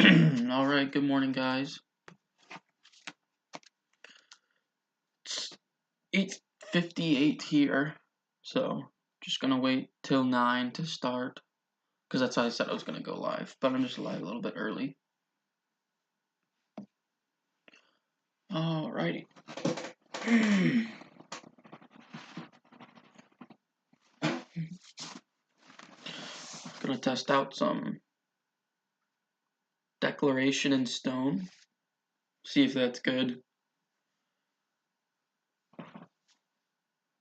Alright, good morning, guys. It's 8:58 here, so just gonna wait till 9 to start, because that's how I said I was gonna go live, but I'm just live a little bit early. Alrighty. Gonna test out some Declaration in Stone, see if that's good.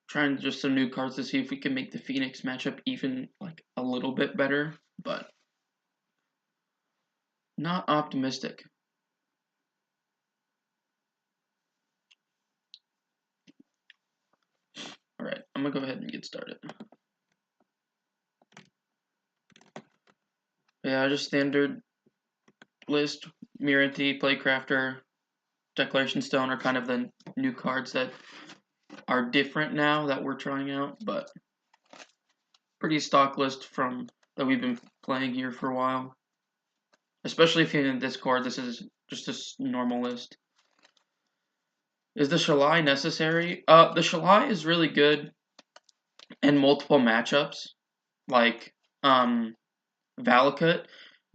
Trying just some new cards to see if we can make the Phoenix matchup even like a little bit better, but not optimistic. Alright, I'm gonna go ahead and get started. Yeah, just standard list, Mirati, Playcrafter, Declaration Stone are kind of the new cards that are different now that we're trying out, but pretty stock list from that we've been playing here for a while. Especially if you're in Discord, this is just a normal list. Is the Shalai necessary? The Shalai is really good in multiple matchups, like Valakut.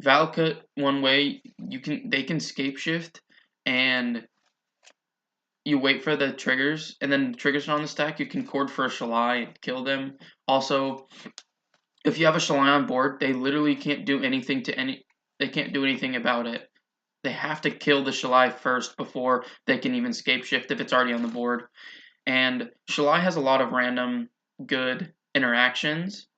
Valakut, one way they can scape shift, and you wait for the triggers, and then the triggers are on the stack. You can cord for a Shalai and kill them. Also, if you have a Shalai on board, they literally can't do anything They can't do anything about it. They have to kill the Shalai first before they can even scape shift if it's already on the board. And Shalai has a lot of random good interactions.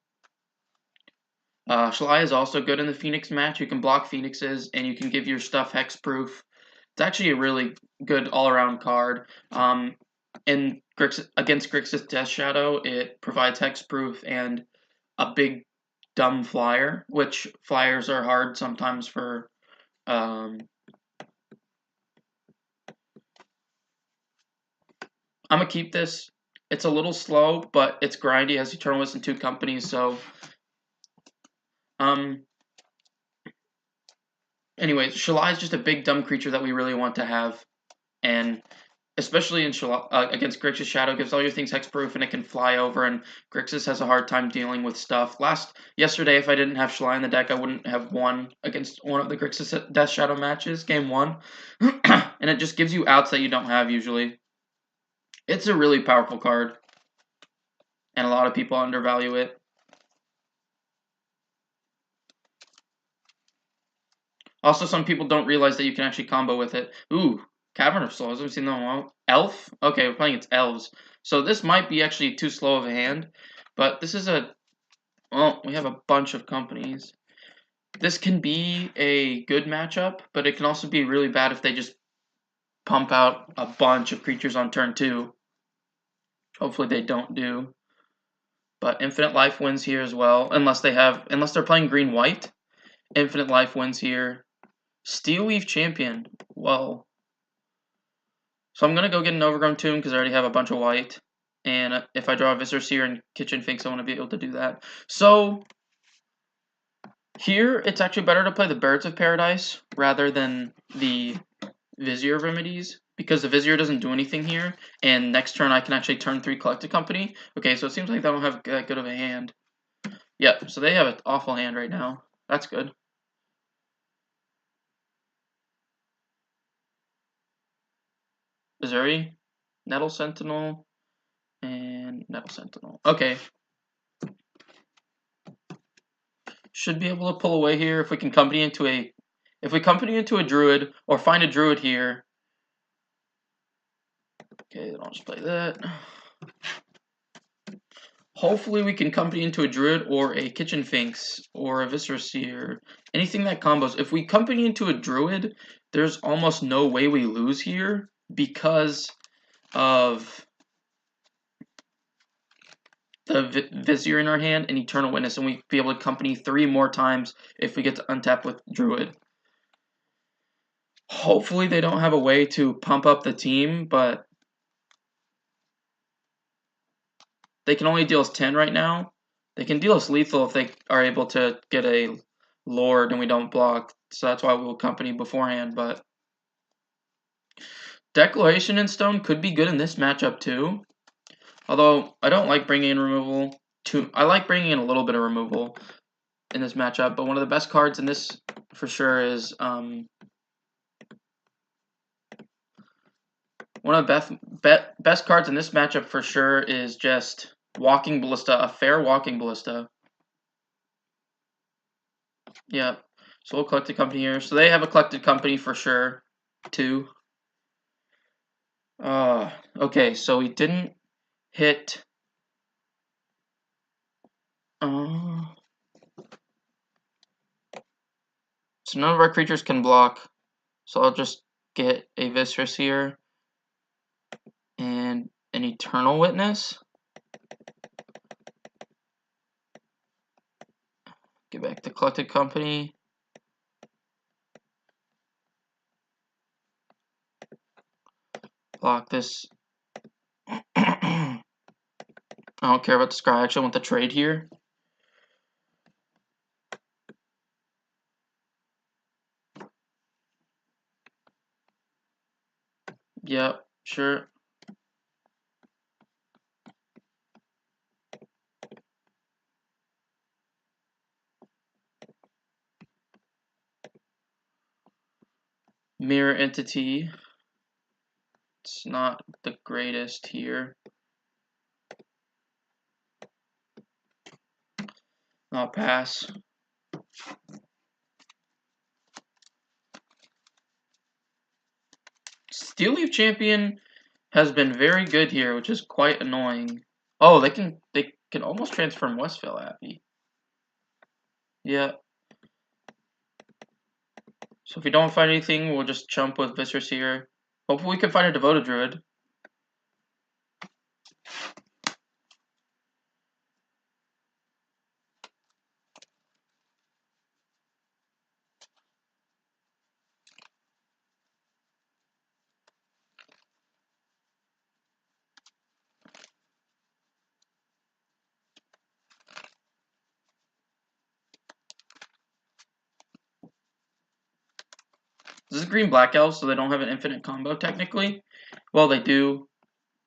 Shalai is also good in the Phoenix match. You can block Phoenixes, and you can give your stuff hexproof. It's actually a really good all-around card. Against Grixis Death Shadow, it provides hexproof and a big dumb flyer, which flyers are hard sometimes for. I'm gonna keep this. It's a little slow, but it's grindy. It has Eternal Wisdom 2 companies, so anyways, Shalai is just a big dumb creature that we really want to have, and especially in against Grixis Shadow, gives all your things hexproof, and it can fly over, and Grixis has a hard time dealing with stuff. Yesterday, if I didn't have Shalai in the deck, I wouldn't have won against one of the Grixis Death Shadow matches, game 1, and it just gives you outs that you don't have usually. It's a really powerful card, and a lot of people undervalue it. Also, some people don't realize that you can actually combo with it. Ooh, Cavern of Souls. I've seen that one. Elf? Okay, we're playing its elves. So this might be actually too slow of a hand, but this is well, we have a bunch of companies. This can be a good matchup, but it can also be really bad if they just pump out a bunch of creatures on turn 2. Hopefully they don't do. But Infinite Life wins here as well, unless they're playing green-white. Infinite Life wins here. Steelweave Champion. Well, so I'm going to go get an Overgrown Tomb because I already have a bunch of white. And if I draw a Viscera Seer and Kitchen Finks, I want to be able to do that. So here, it's actually better to play the Birds of Paradise rather than the Vizier Remedies, because the Vizier doesn't do anything here, and next turn I can actually turn 3 Collected Company. Okay, so it seems like they don't have that good of a hand. Yep, so they have an awful hand right now. That's good. Missouri, Nettle Sentinel, and Nettle Sentinel. Okay. Should be able to pull away here if we can company into a Druid or find a Druid here. Okay, then I'll just play that. Hopefully we can company into a Druid or a Kitchen Finks or a Viscera Seer. Anything that combos. If we company into a Druid, there's almost no way we lose here because of the Vizier in our hand and Eternal Witness, and we'd be able to company 3 more times if we get to untap with Druid. Hopefully they don't have a way to pump up the team, but they can only deal us 10 right now. They can deal us lethal if they are able to get a Lord and we don't block, so that's why we'll company beforehand. But Declaration in Stone could be good in this matchup too. Although I don't like bringing in removal. I like bringing in a little bit of removal in this matchup, but one of the best cards in this for sure is one of the best cards in this matchup for sure is just Walking Ballista, a fair Walking Ballista. Yeah. So we'll collect a company here. So they have a collected company for sure, too. Okay, so we didn't hit. So none of our creatures can block. So I'll just get a Viscerous here and an Eternal Witness. Get back the collected company. Block this. I don't care about the scry. I actually want the trade here. Yep, sure. Mirror Entity. It's not the greatest here. I'll pass. Steel Leaf Champion has been very good here, which is quite annoying. Oh, they can almost transform Westvale Abbey. Yeah. So if we don't find anything, we'll just jump with Viscerous here. Hopefully we can find a Devoted Druid. This is Green Black Elves, so they don't have an infinite combo technically. Well, they do.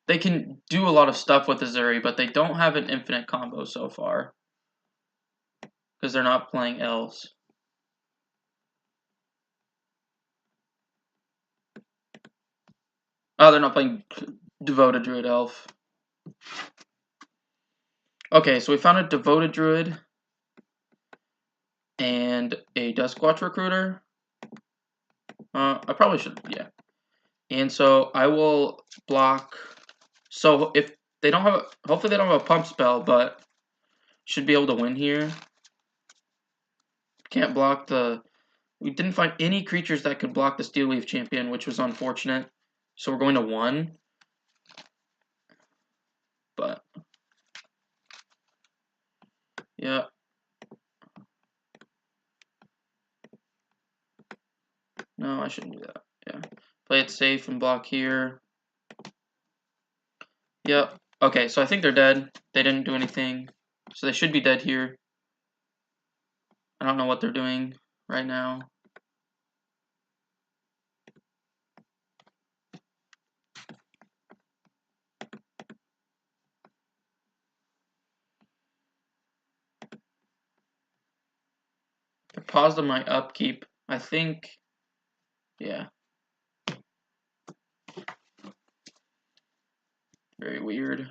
They can do a lot of stuff with Azuri, but they don't have an infinite combo so far. Because they're not playing elves. Oh, they're not playing Devoted Druid Elf. Okay, so we found a Devoted Druid and a Duskwatch Recruiter. I probably should, yeah. And so I will block. So if they don't have, hopefully they don't have a pump spell, but should be able to win here. Can't block the. We didn't find any creatures that could block the Steel Leaf Champion, which was unfortunate. So we're going to 1. But yeah. No, I shouldn't do that. Yeah. Play it safe and block here. Yep. Okay, so I think they're dead. They didn't do anything. So they should be dead here. I don't know what they're doing right now. I paused on my upkeep. I think, yeah. Very weird.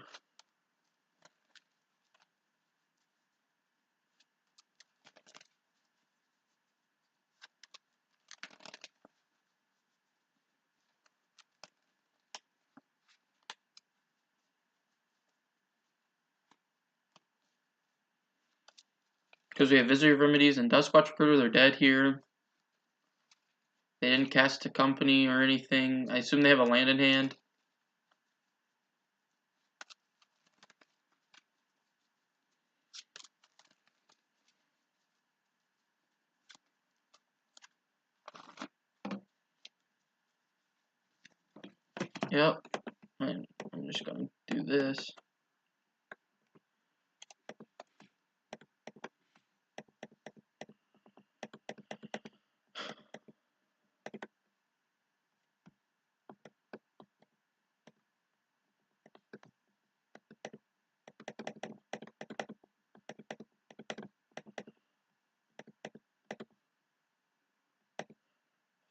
Because we have Visitor Remedies and Duskwatch Recruiter, they're dead here. They didn't cast a company or anything. I assume they have a land in hand. Yep. And I'm just going to do this.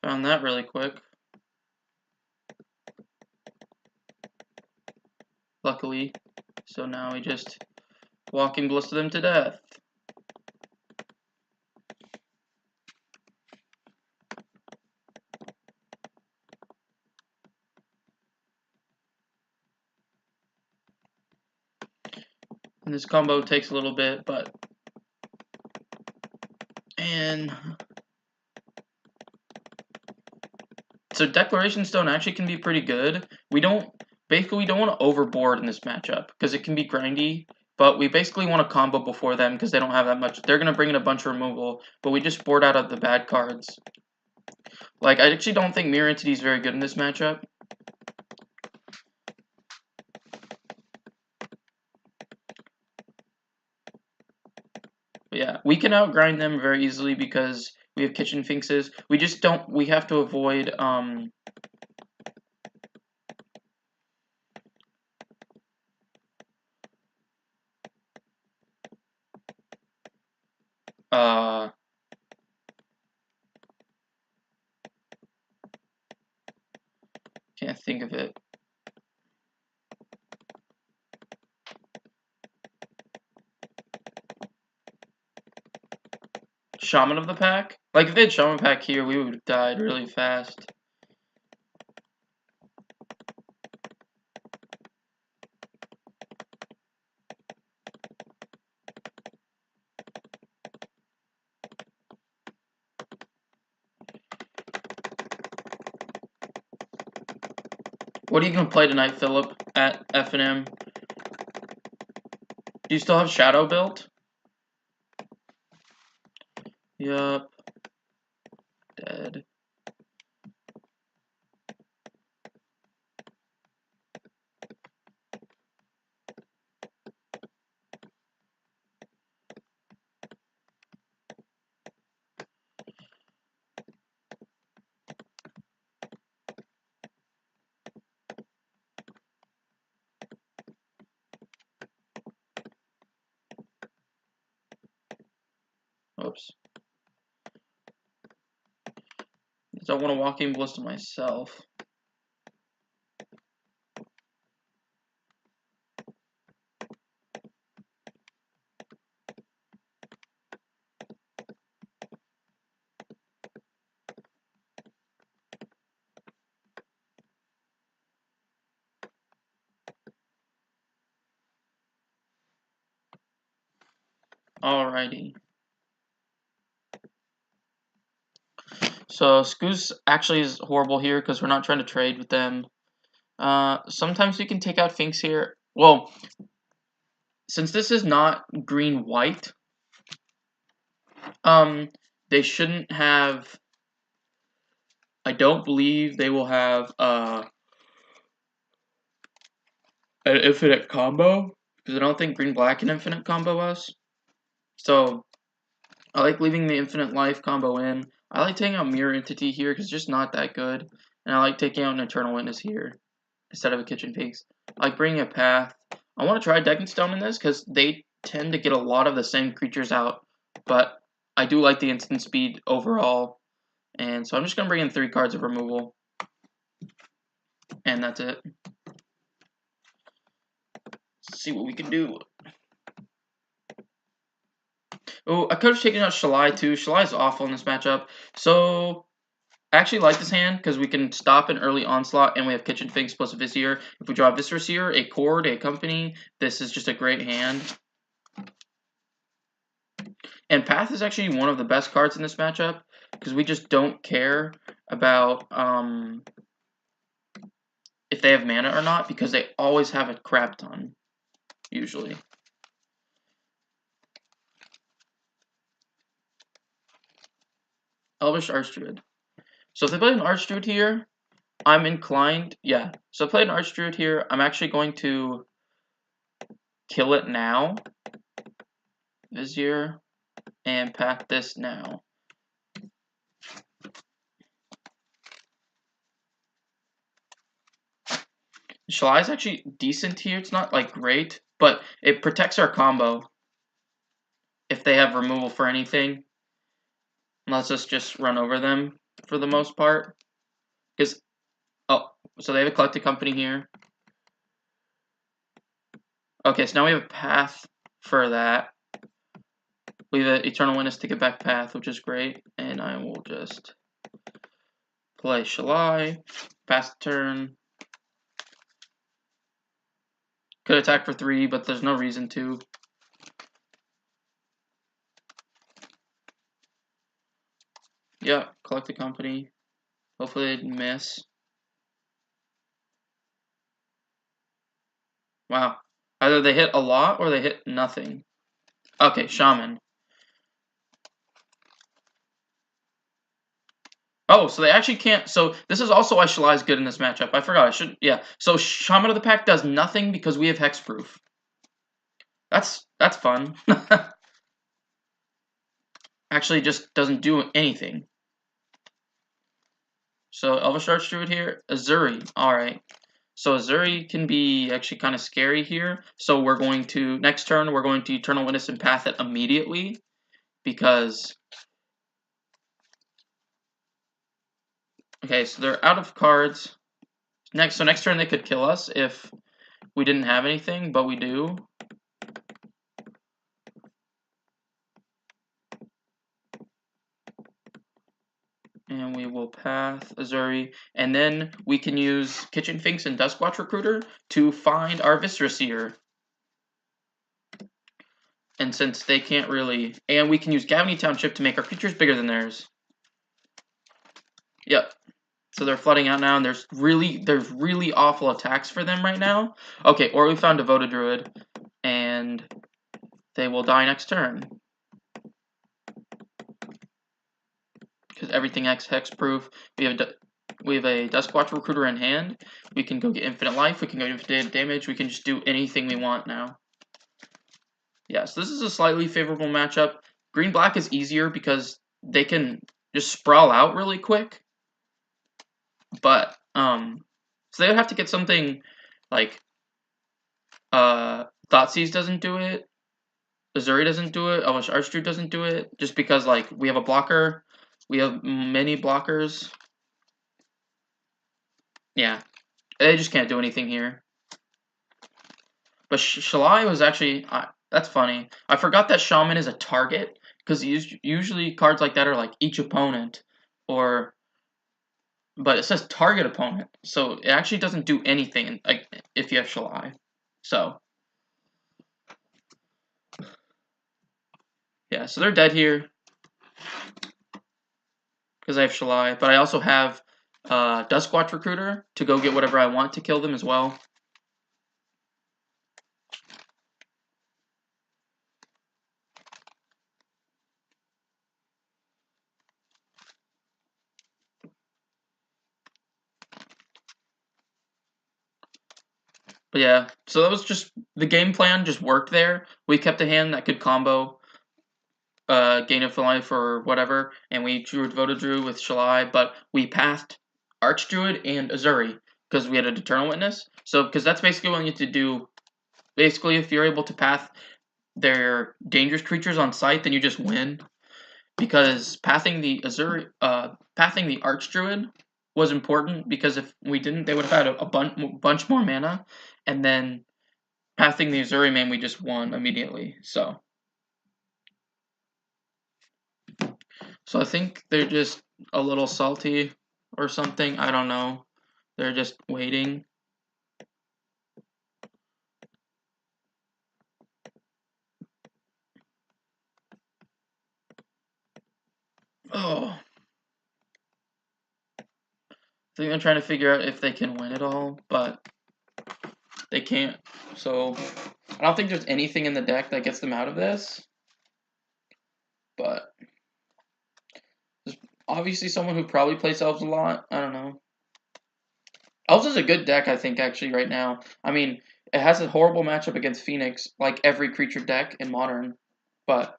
Found that really quick. Luckily. So now we just walking blister them to death. And this combo takes a little bit, but... And... So Declaration Stone actually can be pretty good. Basically, we don't want to overboard in this matchup, because it can be grindy, but we basically want to combo before them, because they don't have that much. They're going to bring in a bunch of removal, but we just board out of the bad cards. Like, I actually don't think Mirror Entity is very good in this matchup. But yeah, we can outgrind them very easily because we have Kitchen Finxes. We have to avoid, can't think of it. Shaman of the Pack? Like, if they had Shaman Pack here, we would have died really fast. What are you going to play tonight, Philip, at F&M? Do you still have Shadow built? Yup. Dead. Oops. I don't want to Walking Ballista myself. Alrighty. So Scooz actually is horrible here because we're not trying to trade with them. Sometimes we can take out Finks here. Well, since this is not green-white, they shouldn't have... I don't believe they will have an infinite combo, because I don't think green-black can infinite combo us. So, I like leaving the infinite life combo in. I like taking out Mirror Entity here, because it's just not that good. And I like taking out an Eternal Witness here, instead of a Kitchen Finks. I like bringing a Path. I want to try Decking Stone in this, because they tend to get a lot of the same creatures out. But I do like the instant speed overall. And so I'm just going to bring in 3 cards of removal. And that's it. Let's see what we can do. Oh, I could have taken out Shalai too. Shalai is awful in this matchup. So, I actually like this hand because we can stop an early onslaught and we have Kitchen Finks plus Vizier. If we draw Viscera Seer, a Cord, a Company, this is just a great hand. And Path is actually one of the best cards in this matchup because we just don't care about if they have mana or not because they always have a crap ton, usually. Elvish Archdruid. So if they play an Archdruid here, I'm inclined, yeah. So if I play an Archdruid here, I'm actually going to kill it now. Vizier, and Path this now. Shalai is actually decent here. It's not, like, great, but it protects our combo if they have removal for anything. Lets us just run over them. for the most part. Because, oh, so they have a collected company here. Okay, so now we have a path for that. We have an Eternal Witness to get back path, which is great. And I will just play Shalai, pass the turn. Could attack for 3, but there's no reason to. Yeah, collect the company. Hopefully they miss. Wow. Either they hit a lot or they hit nothing. Okay, Shaman. Oh, so they actually can't. So this is also why Shalai is good in this matchup. I forgot. I should. Yeah. So Shaman of the Pack does nothing because we have Hexproof. That's fun. Actually, just doesn't do anything. So Elvish Archdruid here, Azuri. All right. So Azuri can be actually kind of scary here. So we're going to next turn we're going to Eternal Witness and Path it immediately because. Okay, so they're out of cards. Next turn they could kill us if we didn't have anything, but we do. And we will path Azuri, and then we can use Kitchen Finks and Duskwatch Recruiter to find our Viscera Seer. And since they can't really, and we can use Gavany Township to make our creatures bigger than theirs. Yep. So they're flooding out now, and there's really awful attacks for them right now. Okay, or we found Devoted Druid, and they will die next turn. Because everything hex proof. We have a Duskwatch Recruiter in hand. We can go get infinite life. We can go infinite damage. We can just do anything we want now. Yeah, so this is a slightly favorable matchup. Green-black is easier because they can just sprawl out really quick. But, so they would have to get something like, Thoughtseize doesn't do it. Azuri doesn't do it. Elvish Archdruid doesn't do it. Just because, like, we have a blocker. We have many blockers. Yeah. They just can't do anything here. But Shalai was actually... that's funny. I forgot that Shaman is a target. Because usually cards like that are like each opponent. Or... But it says target opponent. So it actually doesn't do anything like if you have Shalai. So... Yeah, so they're dead here. Because I have Shalai. But I also have Duskwatch Recruiter to go get whatever I want to kill them as well. But yeah, so that was just, the game plan just worked there. We kept a hand that could combo Gain of Life or whatever, and we drew Devoted Druid with Shalai, but we pathed Archdruid and Azuri, because we had a Eternal Witness. So, because that's basically what you need to do. Basically, if you're able to path their dangerous creatures on site, then you just win. Because pathing the Archdruid was important, because if we didn't, they would have had a bunch more mana, and then pathing the Azuri main, we just won immediately. So I think they're just a little salty or something. I don't know. They're just waiting. Oh. I think I'm trying to figure out if they can win it all, but they can't. So I don't think there's anything in the deck that gets them out of this. But there's obviously someone who probably plays Elves a lot. I don't know. Elves is a good deck, I think, actually, right now. I mean, it has a horrible matchup against Phoenix, like every creature deck in Modern. But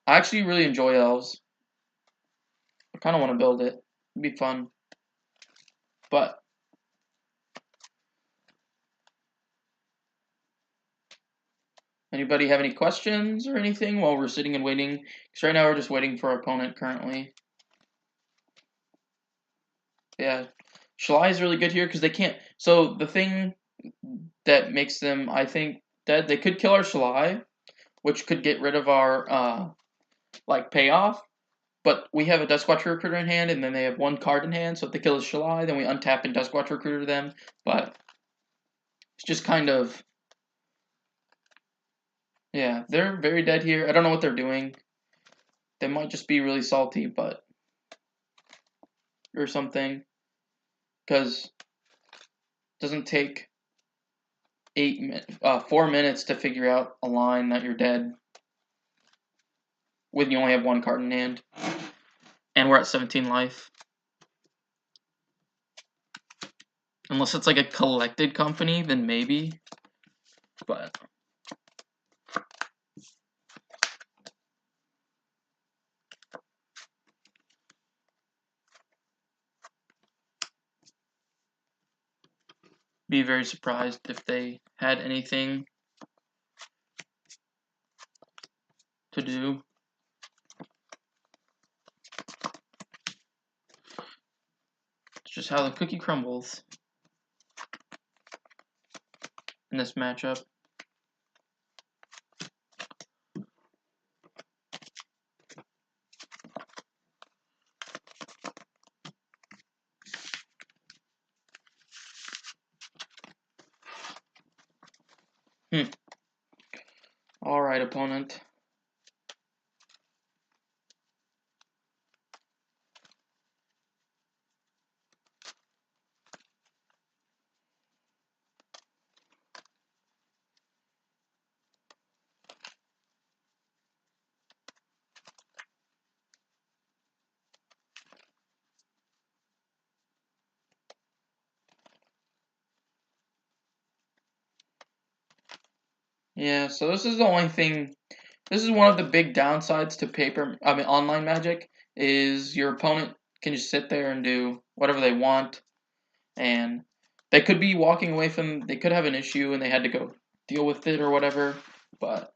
I actually really enjoy Elves. I kind of want to build it. It'd be fun. But anybody have any questions or anything while we're sitting and waiting? Because right now we're just waiting for our opponent currently. Yeah, Shalai is really good here because they can't. So the thing that makes them, I think, dead, they could kill our Shalai, which could get rid of our like payoff. But we have a Duskwatch Recruiter in hand, and then they have one card in hand. So if they kill a Shalai, then we untap and Duskwatch Recruiter them. But it's just kind of, yeah, they're very dead here. I don't know what they're doing. They might just be really salty, but or something, because it doesn't take 4 minutes to figure out a line that you're dead when you only have one card in hand, and we're at 17 life. Unless it's like a collected company, then maybe. But be very surprised if they had anything to do. It's just how the cookie crumbles in this matchup. Alright, opponent. Yeah, so this is the only thing. This is one of the big downsides to online Magic, is your opponent can just sit there and do whatever they want, and they could be walking away from, they could have an issue and they had to go deal with it or whatever, but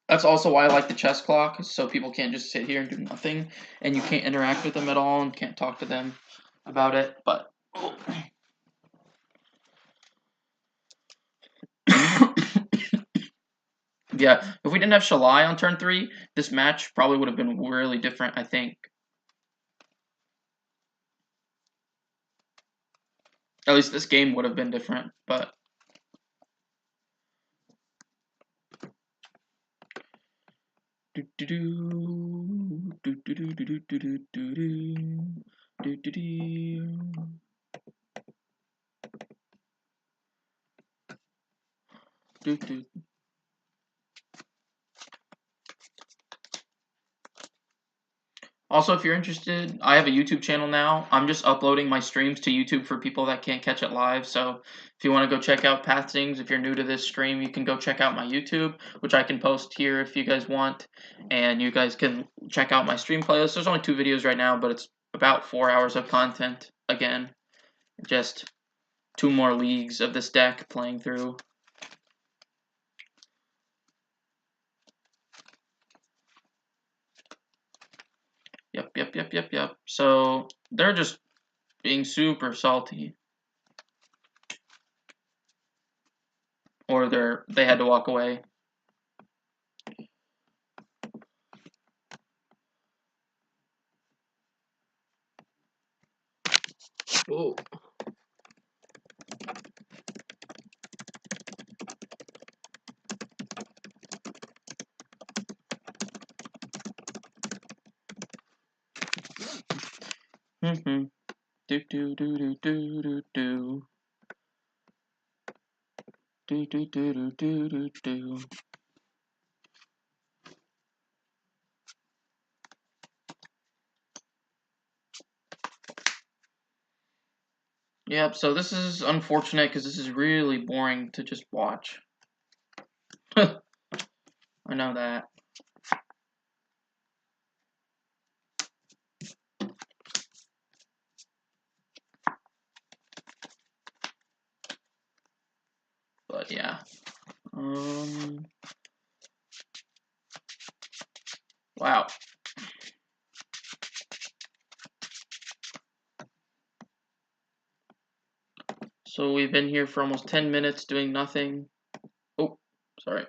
that's also why I like the chess clock, so people can't just sit here and do nothing, and you can't interact with them at all and can't talk to them about it, but yeah, if we didn't have Shalai on turn 3, this match probably would have been really different, I think. At least this game would have been different, but also, if you're interested, I have a YouTube channel now. I'm just uploading my streams to YouTube for people that can't catch it live. So if you want to go check out Pathsings, if you're new to this stream, you can go check out my YouTube, which I can post here if you guys want. And you guys can check out my stream playlist. There's only 2 videos right now, but it's about 4 hours of content. Again, just 2 more leagues of this deck playing through. Yep. So they're just being super salty. Or they had to walk away. Oh. Mm-hmm. Do. Do. Yep, so this is unfortunate because this is really boring to just watch. I know that. But yeah. Wow. So we've been here for almost 10 minutes doing nothing. Oh, sorry.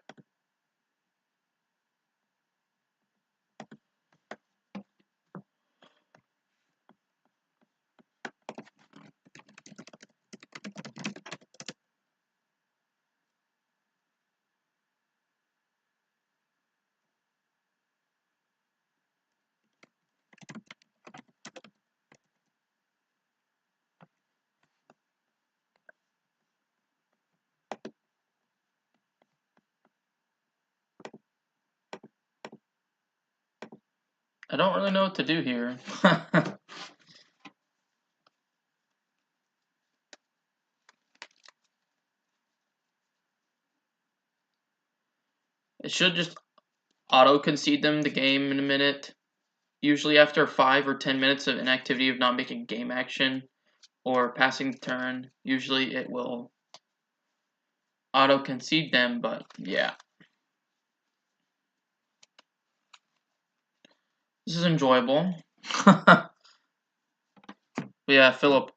I don't really know what to do here. It should just auto-concede them the game in a minute. Usually after 5 or 10 minutes of inactivity of not making game action or passing the turn, usually it will auto-concede them, but yeah. This is enjoyable. Yeah, Philip,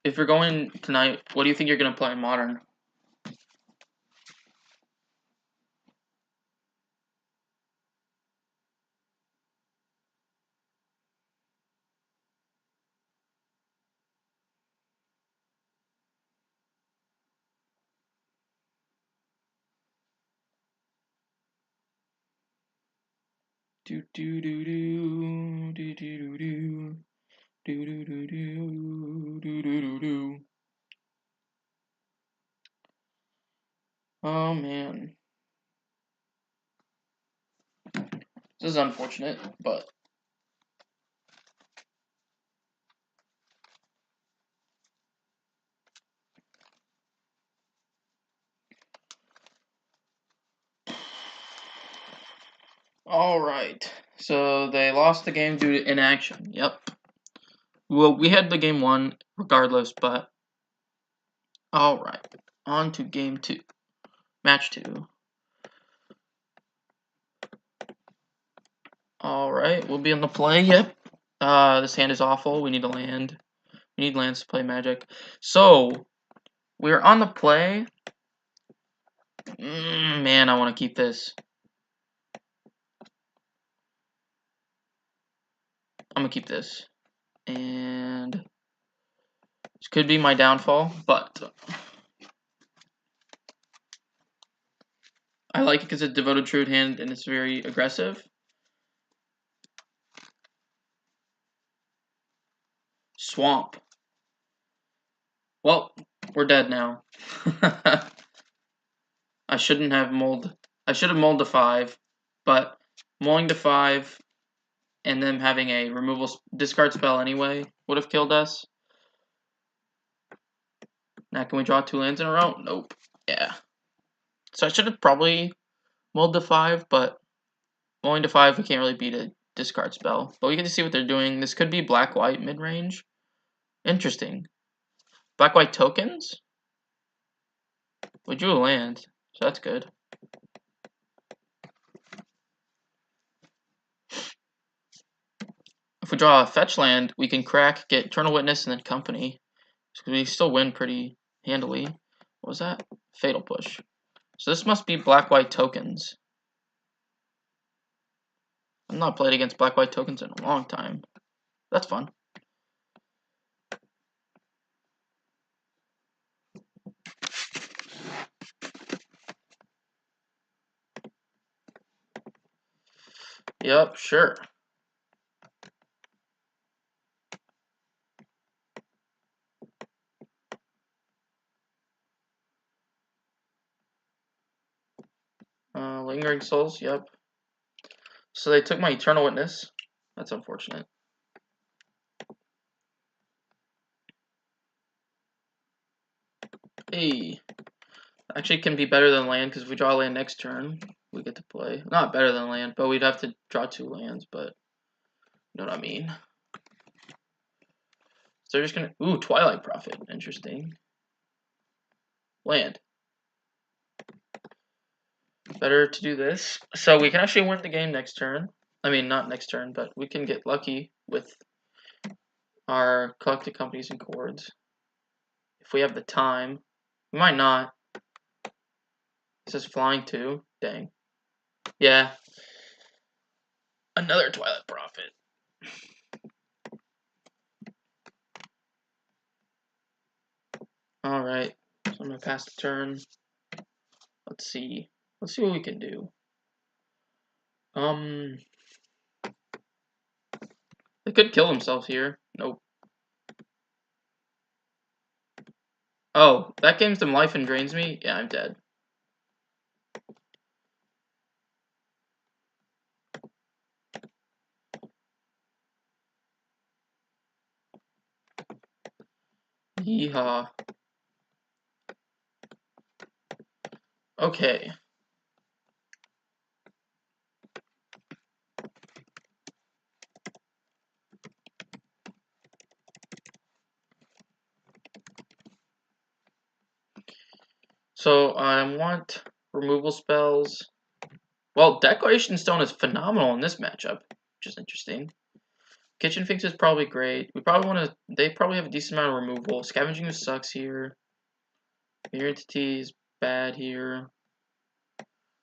if you're going tonight, what do you think you're going to play in Modern? Do do do do do do do do do do do do do do do. Oh man, this is unfortunate, but all right. So they lost the game due to inaction. Yep. Well, we had the game won regardless, but all right. On to game 2, match 2. All right, we'll be on the play. Yep. This hand is awful. We need a land. We need lands to play Magic. So we're on the play. Man, I want to keep this. I'm gonna keep this, and this could be my downfall, but I like it because it's a Devoted Druid hand and it's very aggressive. Swamp. Well, we're dead now. I shouldn't have mulled. I should have mulled to 5, but mulling to 5 and them having a removal discard spell anyway would have killed us. Now can we draw 2 lands in a row? Nope. Yeah. So I should have probably mulled to 5, but mulling to 5 we can't really beat a discard spell. But we get to see what they're doing. This could be black-white mid-range. Interesting. Black-white tokens? We drew a land, so that's good. If we draw a fetch land, we can crack, get Eternal Witness, and then Company. So we still win pretty handily. What was that? Fatal Push. So this must be black-white tokens. I've not played against black-white tokens in a long time. That's fun. Yep, sure. Lingering Souls, yep. So they took my Eternal Witness. That's unfortunate. Hey. Actually can be better than land, because if we draw land next turn, we get to play. Not better than land, but we'd have to draw 2 lands, but you know what I mean. So they're just gonna... Ooh, Twilight Prophet. Interesting. Land. Better to do this. So we can actually win the game next turn. I mean, not next turn, but we can get lucky with our collected companies and chords. if we have the time. We might not. It says flying too. Dang. Yeah. Another Twilight Prophet. Alright. So I'm gonna pass the turn. Let's see. Let's see what we can do. They could kill themselves here. Nope. Oh, that gains them life and drains me? Yeah, I'm dead. Yeehaw. Okay. So I want removal spells. Well, Declaration Stone is phenomenal in this matchup, which is interesting. Kitchen Finks is probably great. We probably want to. They probably have a decent amount of removal. Scavenging sucks here. Mirror Entity is bad here.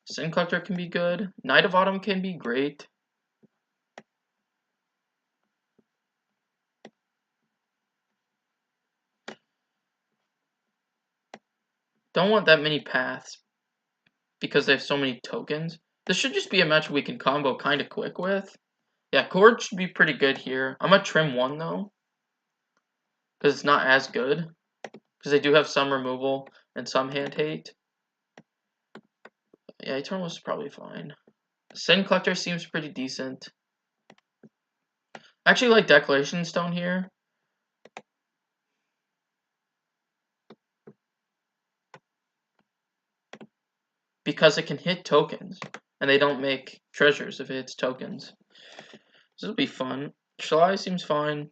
Sin Collector can be good. Knight of Autumn can be great. Don't want that many paths because they have so many tokens. This should just be a match we can combo kind of quick with. Yeah, Chord should be pretty good here. I'm going to trim one, though, because it's not as good. Because they do have some removal and some hand hate. Yeah, Eternal is probably fine. Sin Collector seems pretty decent. I actually like Declaration Stone here. Because it can hit tokens. And they don't make treasures if it hits tokens. This will be fun. Shalai seems fine.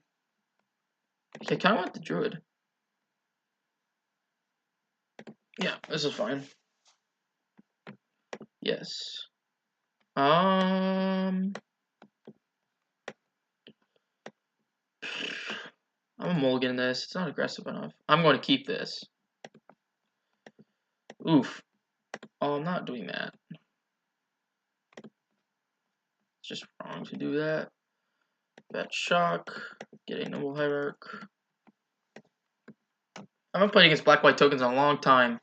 I kind of want the Druid. Yeah, this is fine. Yes. I'm a mulligan this. It's not aggressive enough. I'm going to keep this. Oof. Oh, I'm not doing that. It's just wrong to do that. That shock. Get a noble hierarch. I haven't played against black-white tokens in a long time.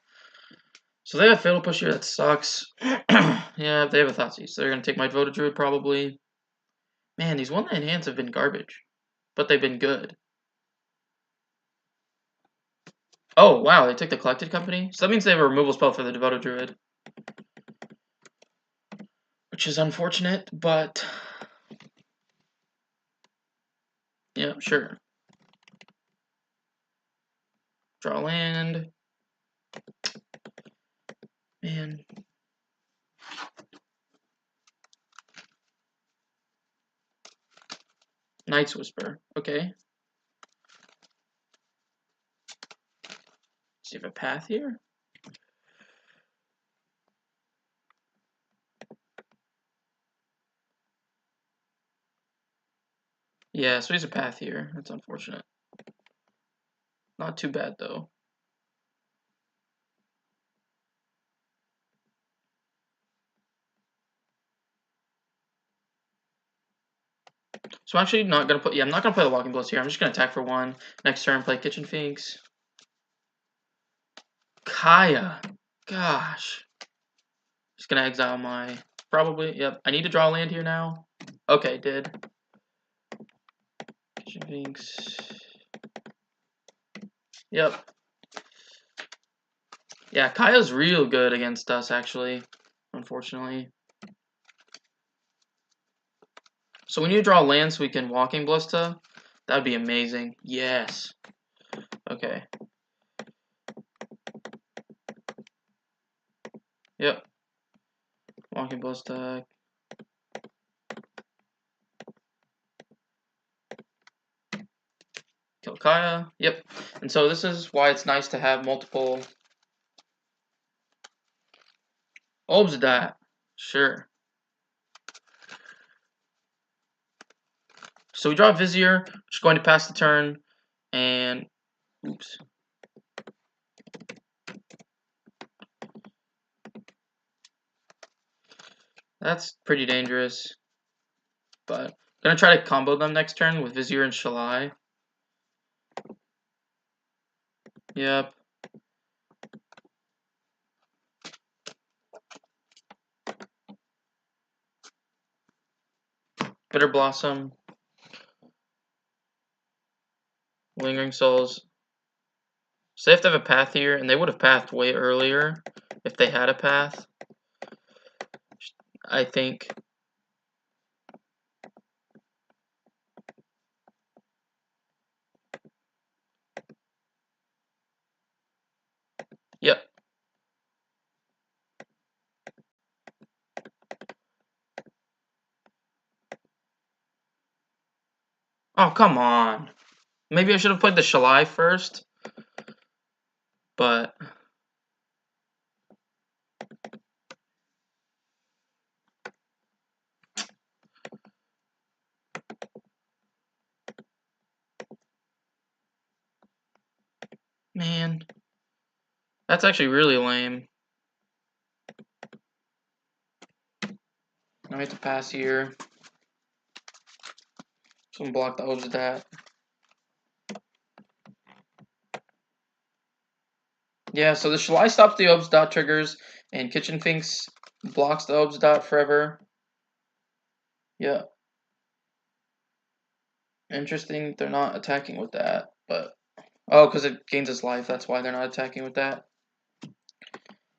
So they have Fatal Push here, that sucks. Yeah, they have a Thoughtseize, so they're going to take my Votive Druid probably. Man, these 1/9 hands have been garbage. But they've been good. Oh, wow, they took the Collected Company? So that means they have a removal spell for the Devoted Druid. Which is unfortunate, but... yeah, sure. Draw land. Man. Night's Whisper. Okay. Does he have a path here? Yeah, so he's a path here. That's unfortunate. Not too bad, though. So I'm actually not gonna put. Yeah, I'm not gonna play the Walking Blows here. I'm just gonna attack for one. Next turn, play Kitchen Finks. Kaya. Gosh. Just gonna exile my. Probably. Yep. I need to draw land here now. Okay, did. Kitchen Finks. Yep. Yeah, Kaya's real good against us, actually. Unfortunately. So we need to draw land so we can Walking Ballista. That would be amazing. Yes. Okay. Yep. Walking Ballista. Kill Kaya. Yep. And so this is why it's nice to have multiple... Obzdat. Sure. So we draw Vizier. Just going to pass the turn. And... oops. That's pretty dangerous. But gonna try to combo them next turn with Vizier and Shalai. Yep. Bitter Blossom. Lingering Souls. So they have to have a path here, and they would have pathed way earlier if they had a path. I think. Yep. Oh, come on. Maybe I should have played the Shalai first. But man, that's actually really lame. I have to pass here. Someone block the Obs with that. Yeah, so the Shalai stops the Obs dot triggers, and Kitchen Finks blocks the Obs dot forever. Yeah. Interesting, they're not attacking with that, but oh, because it gains its life, that's why they're not attacking with that.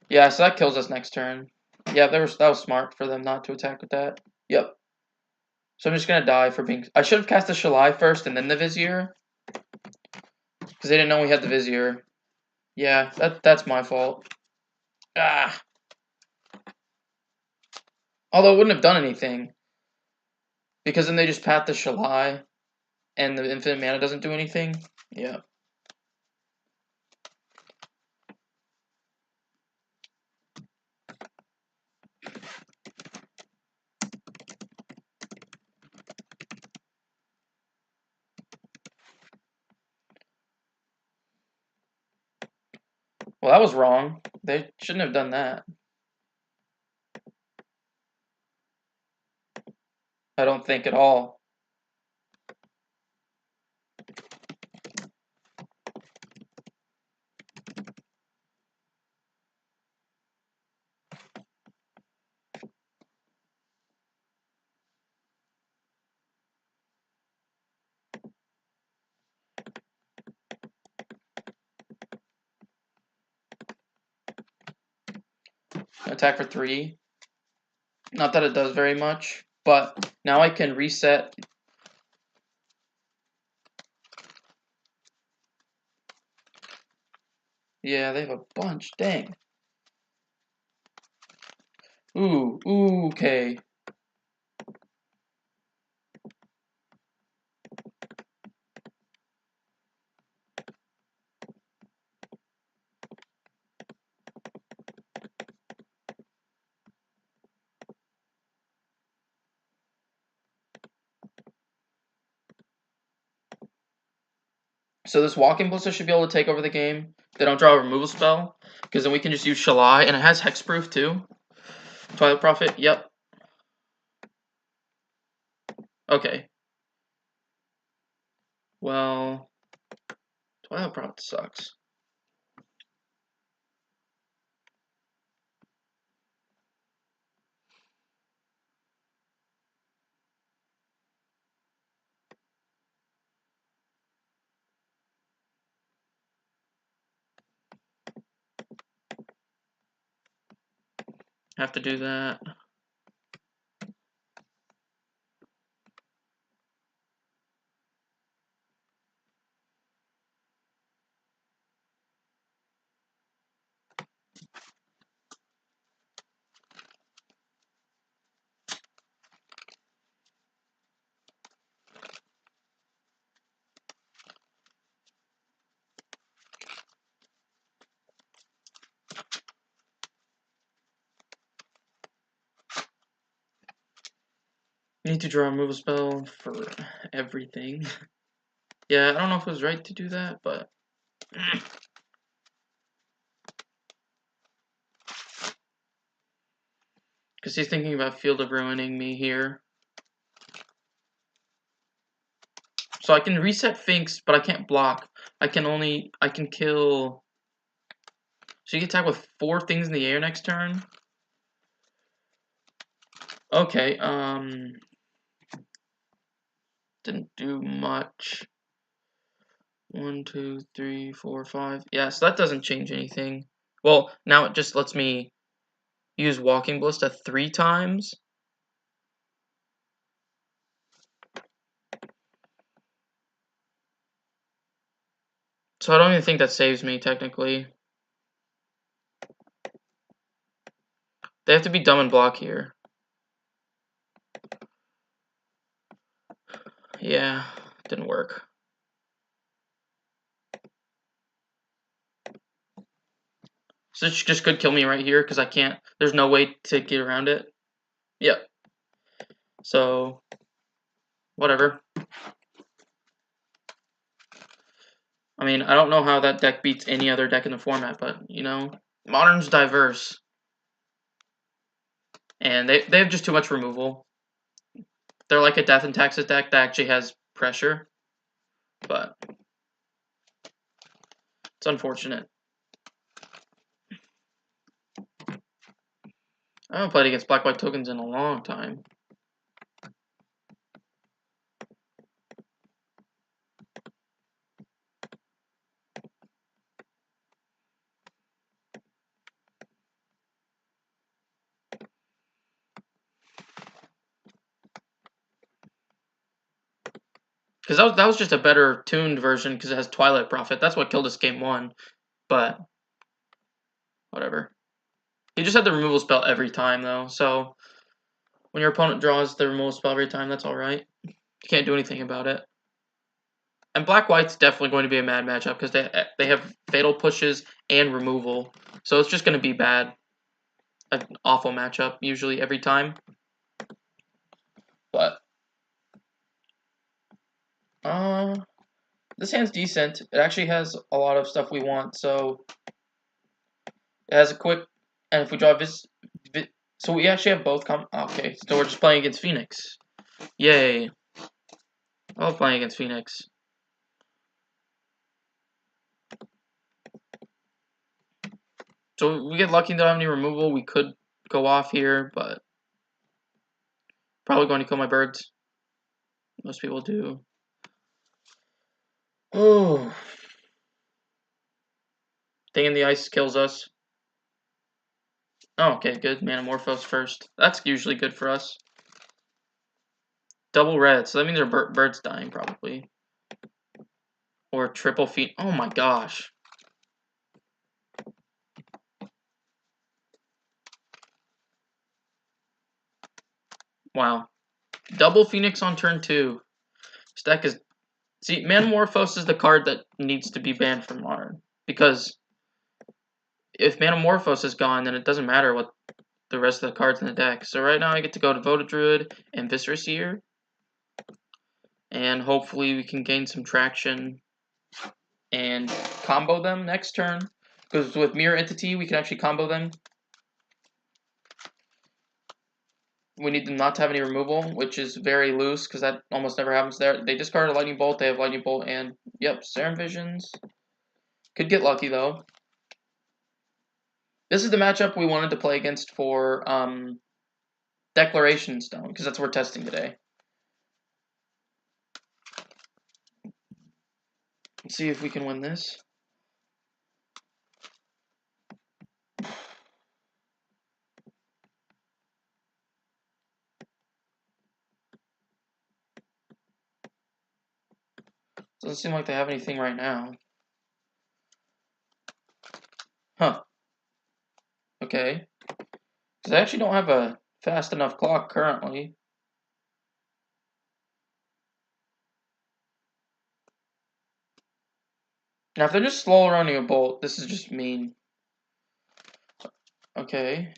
Yeah, so that kills us next turn. Yeah, that was smart for them not to attack with that. Yep. So I'm just gonna die for being. I should have cast the Shalai first and then the Vizier, because they didn't know we had the Vizier. Yeah, that's my fault. Ah. Although it wouldn't have done anything, because then they just pat the Shalai, and the infinite mana doesn't do anything. Yeah. Well, that was wrong. They shouldn't have done that. I don't think at all. Attack for 3. Not that it does very much, but now I can reset. Yeah, they have a bunch. Dang. Ooh, okay. So this Walking Ballista should be able to take over the game. They don't draw a removal spell, because then we can just use Shalai, and it has Hexproof too. Twilight Prophet, yep. Okay. Well, Twilight Prophet sucks. Have to do that. Need to draw a removal spell for everything. Yeah, I don't know if it was right to do that, but because Because he's thinking about Field of Ruining me here. So I can reset Finks, but I can't block. I can kill... So you can attack with 4 things in the air next turn? Okay, didn't do much. 1, 2, 3, 4, 5. Yeah, so that doesn't change anything. Well, now it just lets me use Walking Ballista 3 times. So I don't even think that saves me, technically. They have to be dumb and block here. Yeah, didn't work. So it just could kill me right here, because I can't... There's no way to get around it. Yep. So... Whatever. I mean, I don't know how that deck beats any other deck in the format, but, you know, Modern's diverse. And they have just too much removal. They're like a Death and Taxes deck that actually has pressure. But it's unfortunate. I haven't played against Black-White tokens in a long time. Because that was just a better tuned version because it has Twilight Prophet. That's what killed us game 1. But, whatever. He just had the removal spell every time, though. So, when your opponent draws the removal spell every time, that's alright. You can't do anything about it. And Black-White's definitely going to be a mad matchup because they have fatal pushes and removal. So, it's just going to be bad. An awful matchup, usually, every time. But, this hand's decent. It actually has a lot of stuff we want, so it has a quick, and if we draw so we actually have both okay, so we're just playing against Phoenix. Yay. I love playing against Phoenix. So we get lucky, don't have any removal, we could go off here, but probably going to kill my birds. Most people do. Oh. Thing in the ice kills us. Oh, okay, good. Manamorphose first. That's usually good for us. Double red, so that means our bird's dying, probably. Or triple feet. Oh my gosh. Wow. Double Phoenix on turn 2. This deck is... See, Manamorphose is the card that needs to be banned from Modern. Because if Manamorphose is gone, then it doesn't matter what the rest of the cards in the deck. So right now I get to go to Voda Druid and Viscera Seer. And hopefully we can gain some traction and combo them next turn. Because with Mirror Entity, we can actually combo them. We need them not to have any removal, which is very loose, because that almost never happens there. They discard a Lightning Bolt, they have Lightning Bolt, and, yep, Serum Visions. Could get lucky, though. This is the matchup we wanted to play against for Declaration Stone, because that's what we're testing today. Let's see if we can win this. Doesn't seem like they have anything right now. Huh. Okay. Because I actually don't have a fast enough clock currently. Now, if they're just slow running a bolt, this is just mean. Okay.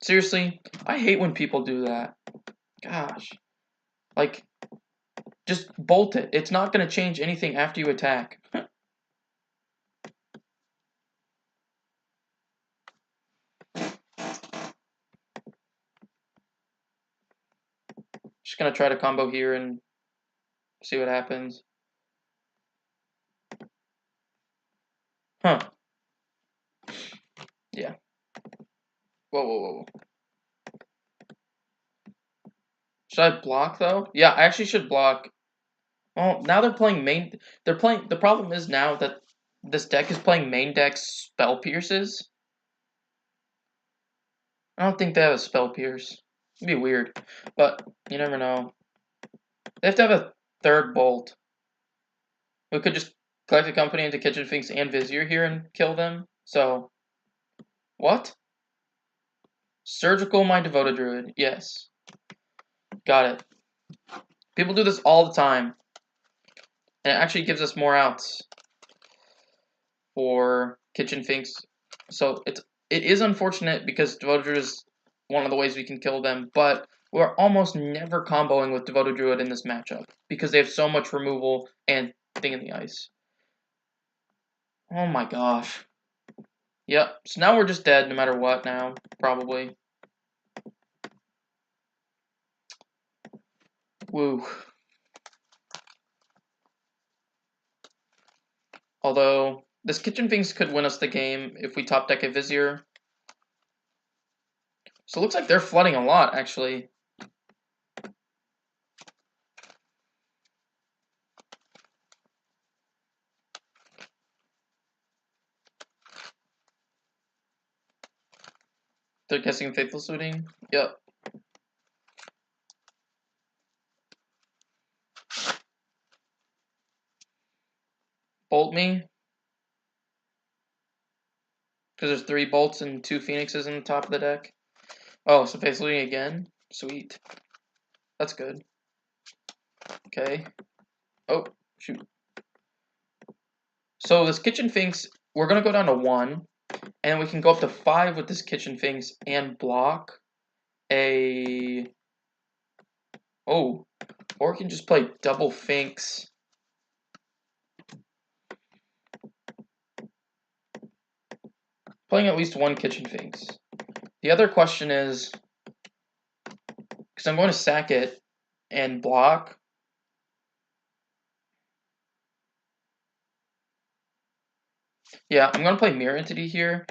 Seriously, I hate when people do that. Gosh. Like, just bolt it. It's not going to change anything after you attack. Just gonna try to combo here and see what happens. Huh. Yeah. Whoa, whoa, whoa. Should I block, though? Yeah, I actually should block. Well, now they're playing main... They're playing... The problem is now that this deck is playing main deck Spell Pierces. I don't think they have a Spell Pierce. It'd be weird. But, you never know. They have to have a third Bolt. We could just collect the company into Kitchen Finks and Vizier here and kill them. So... What? Surgical My Devoted Druid. Yes. Got it. People do this all the time. And it actually gives us more outs for Kitchen Finks. So it is unfortunate because Devoted Druid is one of the ways we can kill them, but we're almost never comboing with Devoted Druid in this matchup because they have so much removal and Thing in the Ice. Oh my gosh. Yep, so now we're just dead no matter what now, probably. Woo. Although, this Kitchen Finks could win us the game if we top deck a Vizier. So it looks like they're flooding a lot, actually. They're guessing Faithless Looting? Yep. Bolt me. Because there's 3 bolts and 2 phoenixes in the top of the deck. Oh, so Faithless Looting again? Sweet. That's good. Okay. Oh, shoot. So this Kitchen Finks, we're going to go down to 1. And we can go up to 5 with this Kitchen Finks and block a... Oh. Or we can just play double Finks. Playing at least 1 Kitchen Finks. The other question is, because I'm going to sack it and block. Yeah, I'm going to play Mirror Entity here,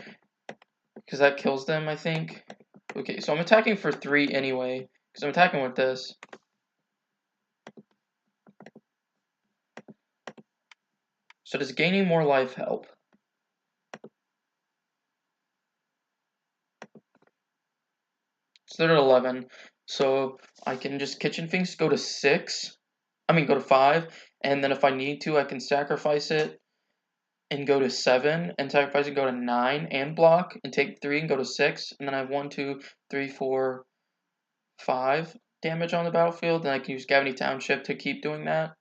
because that kills them, I think. Okay, so I'm attacking for 3 anyway, because I'm attacking with this. So does gaining more life help? So they're at 11. So I can just Kitchen Finks go to 6. I mean, go to 5. And then if I need to, I can sacrifice it and go to 7. And sacrifice and go to 9 and block. And take 3 and go to 6. And then I have 1, 2, 3, 4, 5 damage on the battlefield. And I can use Gavany Township to keep doing that.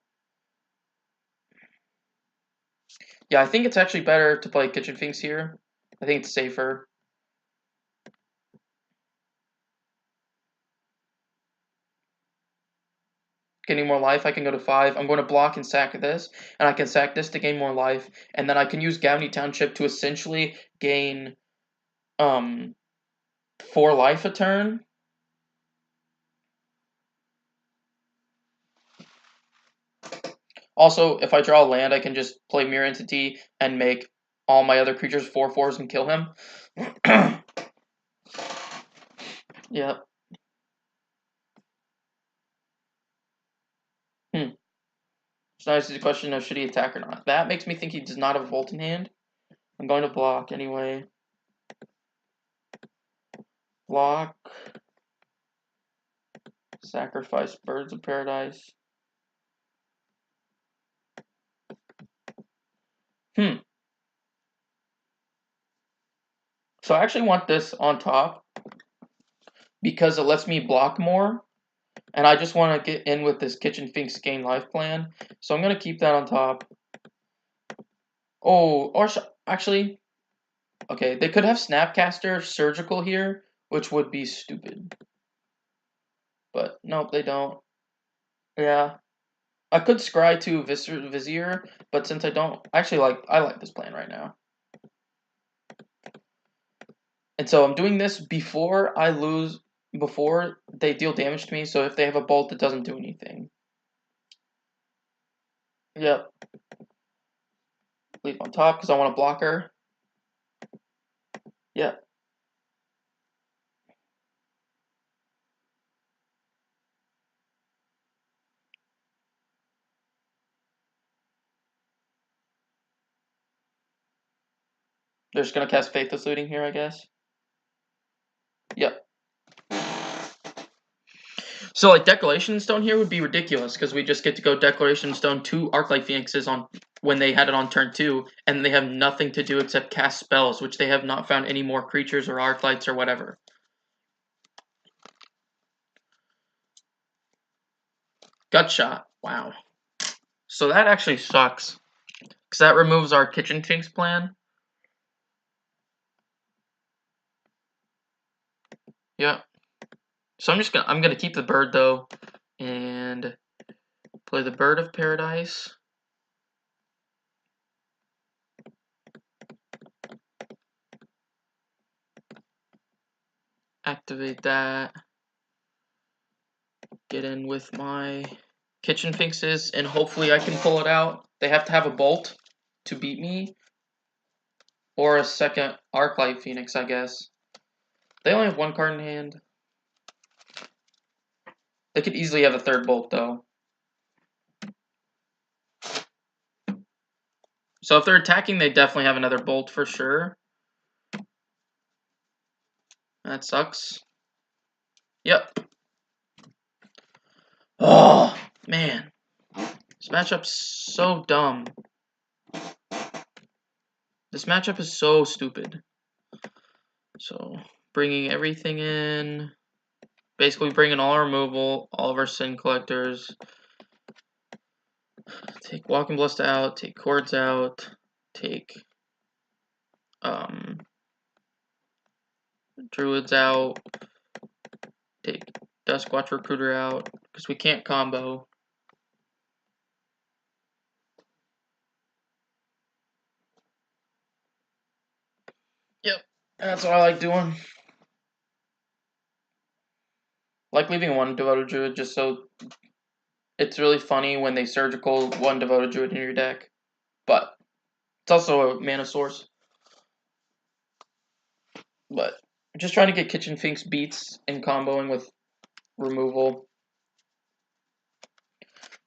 Yeah, I think it's actually better to play Kitchen Finks here. I think it's safer. Getting more life, I can go to 5. I'm going to block and sack this, and I can sack this to gain more life, and then I can use Gavany Township to essentially gain 4 life a turn. Also, if I draw a land, I can just play Mirror Entity and make all my other creatures 4/4s and kill him. Yeah. So now it's the question of should he attack or not. That makes me think he does not have a Volt in hand. I'm going to block anyway. Block. Sacrifice Birds of Paradise. So I actually want this on top because it lets me block more. And I just want to get in with this Kitchen Finks gain life plan. So I'm going to keep that on top. Oh, or actually, okay, they could have Snapcaster Surgical here, which would be stupid. But nope, they don't. Yeah. I could scry to Vizier, but since I don't, actually I like this plan right now. And so I'm doing this before they deal damage to me, so if they have a bolt, it doesn't do anything. Yep. Leave on top, because I want a blocker. Yep. They're just gonna cast Faithless Looting here, I guess. Yep. So like Declaration Stone here would be ridiculous because we just get to go Declaration Stone 2 Arclight Phoenixes on when they had it on turn 2, and they have nothing to do except cast spells, which they have not found any more creatures or Arclights or whatever. Gut Shot. Wow. So that actually sucks. Because that removes our Kitchen Finks plan. Yeah. So I'm gonna keep the bird though. And play the Bird of Paradise. Activate that. Get in with my Kitchen Finxes, and hopefully I can pull it out. They have to have a bolt to beat me. Or a second Arclight Phoenix, I guess. They only have one card in hand. They could easily have a third bolt, though. So if they're attacking, they definitely have another bolt for sure. That sucks. Yep. Oh, man. This matchup's so dumb. This matchup is so stupid. So, bringing everything in. Basically bringing all our removal, all of our Sin Collectors. Take Walking Blessed out, take Cords out, take Druids out, take Duskwatch Recruiter out, because we can't combo. Yep, that's what I like doing. Like leaving one Devoted Druid just so it's really funny when they surgical one Devoted Druid in your deck. But it's also a mana source. But just trying to get Kitchen Finks beats and comboing with removal.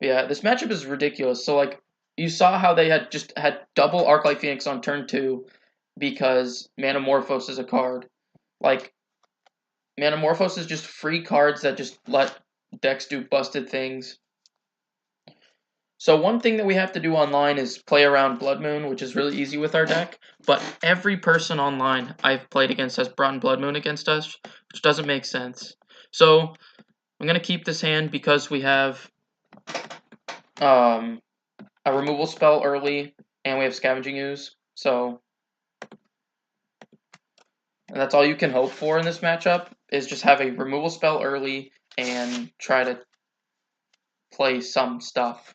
Yeah, this matchup is ridiculous. So like you saw how they had just had double Arclight Phoenix on turn 2 because Manamorphose is a card. Like Manamorphose is just free cards that just let decks do busted things. So one thing that we have to do online is play around Blood Moon, which is really easy with our deck, but every person online I've played against has brought Blood Moon against us, which doesn't make sense. So I'm going to keep this hand because we have a removal spell early, and we have Scavenging Ooze, so and that's all you can hope for in this matchup, is just have a removal spell early and try to play some stuff.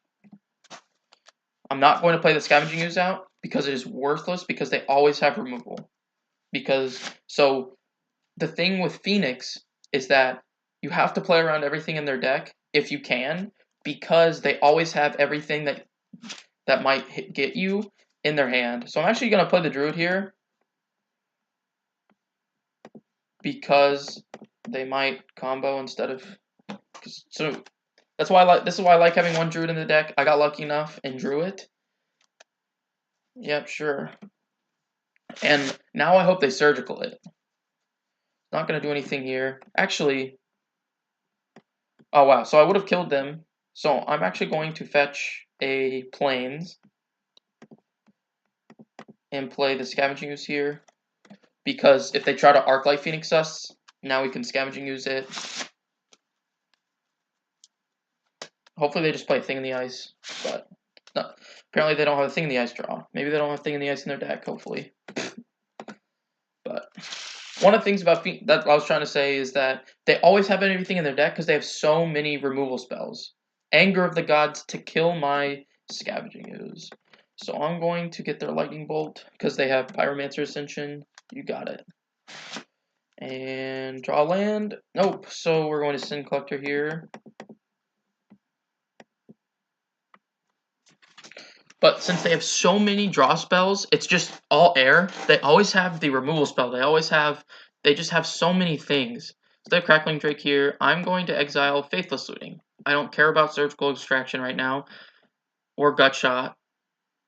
I'm not going to play the Scavenging Ooze out because it is worthless because they always have removal. So the thing with Phoenix is that you have to play around everything in their deck if you can, because they always have everything that might get you in their hand. So I'm actually going to play the Druid here because they might combo instead of... So that's why this is why I like having one Druid in the deck. I got lucky enough and drew it. Yep, sure. And now I hope they surgical it. Not going to do anything here. Actually, oh wow, so I would have killed them. So I'm actually going to fetch a Plains and play the Scavenging Ooze here. Because if they try to Arclight Phoenix us, now we can Scavenging Ooze it. Hopefully they just play Thing in the Ice, but no. Apparently they don't have a Thing in the Ice draw. Maybe they don't have Thing in the Ice in their deck, hopefully. But one of the things about that I was trying to say is that they always have everything in their deck because they have so many removal spells. Anger of the Gods to kill my Scavenging Ooze. So I'm going to get their Lightning Bolt because they have Pyromancer Ascension. You got it. And draw land. Nope. So we're going to Sin Collector here. But since they have so many draw spells, it's just all air. They always have the removal spell. They just have so many things. So they have Crackling Drake here. I'm going to exile Faithless Looting. I don't care about Surgical Extraction right now. Or Gut Shot.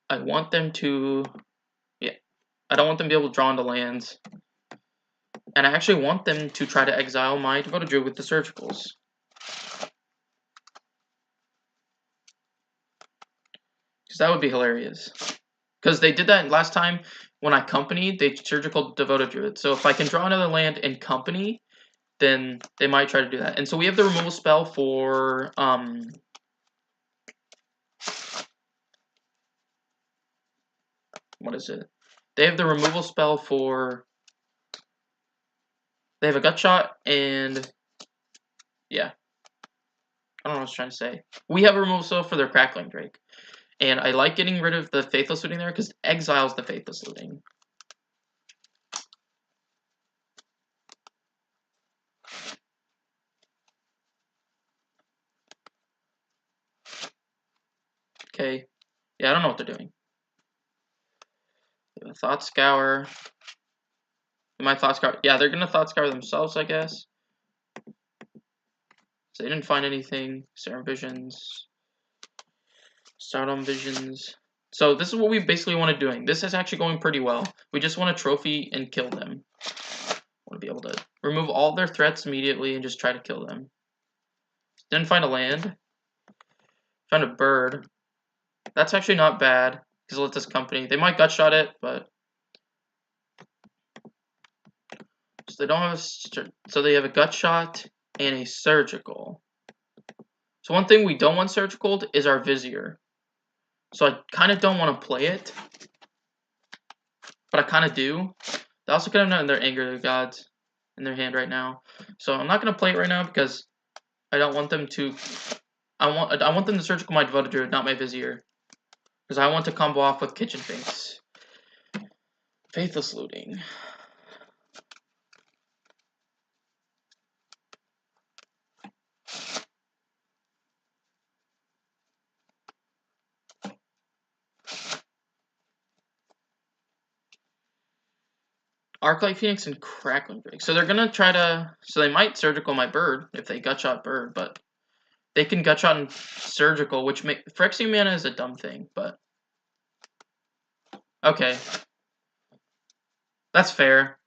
I want them to... Yeah. I don't want them to be able to draw into lands. And I actually want them to try to exile my Devoted Druid with the Surgicals. Because that would be hilarious. Because they did that last time when I companied, they Surgical Devoted Druid. So if I can draw another land and company, then they might try to do that. And so we have the removal spell for... what is it? They have the removal spell for... They have a Gut Shot and... Yeah. I don't know what I was trying to say. We have a removal spell for their Crackling Drake. And I like getting rid of the Faithless Looting there because it exiles the Faithless Looting. Okay. Yeah, I don't know what they're doing. Thought Scour. My Thought Scour. Yeah, they're gonna Thought Scour themselves, I guess. So they didn't find anything. Serum Visions. Stardom Visions. So this is what we basically want to doing. This is actually going pretty well. We just want to trophy and kill them. Want to be able to remove all their threats immediately and just try to kill them. Didn't find a land. Found a bird. That's actually not bad because let this company. They might gut shot it, but so they don't have so they have a gut shot and a surgical. So one thing we don't want surgical is our Vizier. So I kind of don't want to play it, but I kind of do. They also could have known their Anger Gods in their hand right now. So I'm not going to play it right now because I don't want them to... I want them to surgical my Devoted Druid, not my Vizier. Because I want to combo off with Kitchen Finks. Faithless Looting. Arclight Phoenix and Crackling Drake. So they're gonna try to... So they might surgical my bird if they gutshot bird, but they can gutshot and surgical, which make Phyrexian mana is a dumb thing, but okay. That's fair.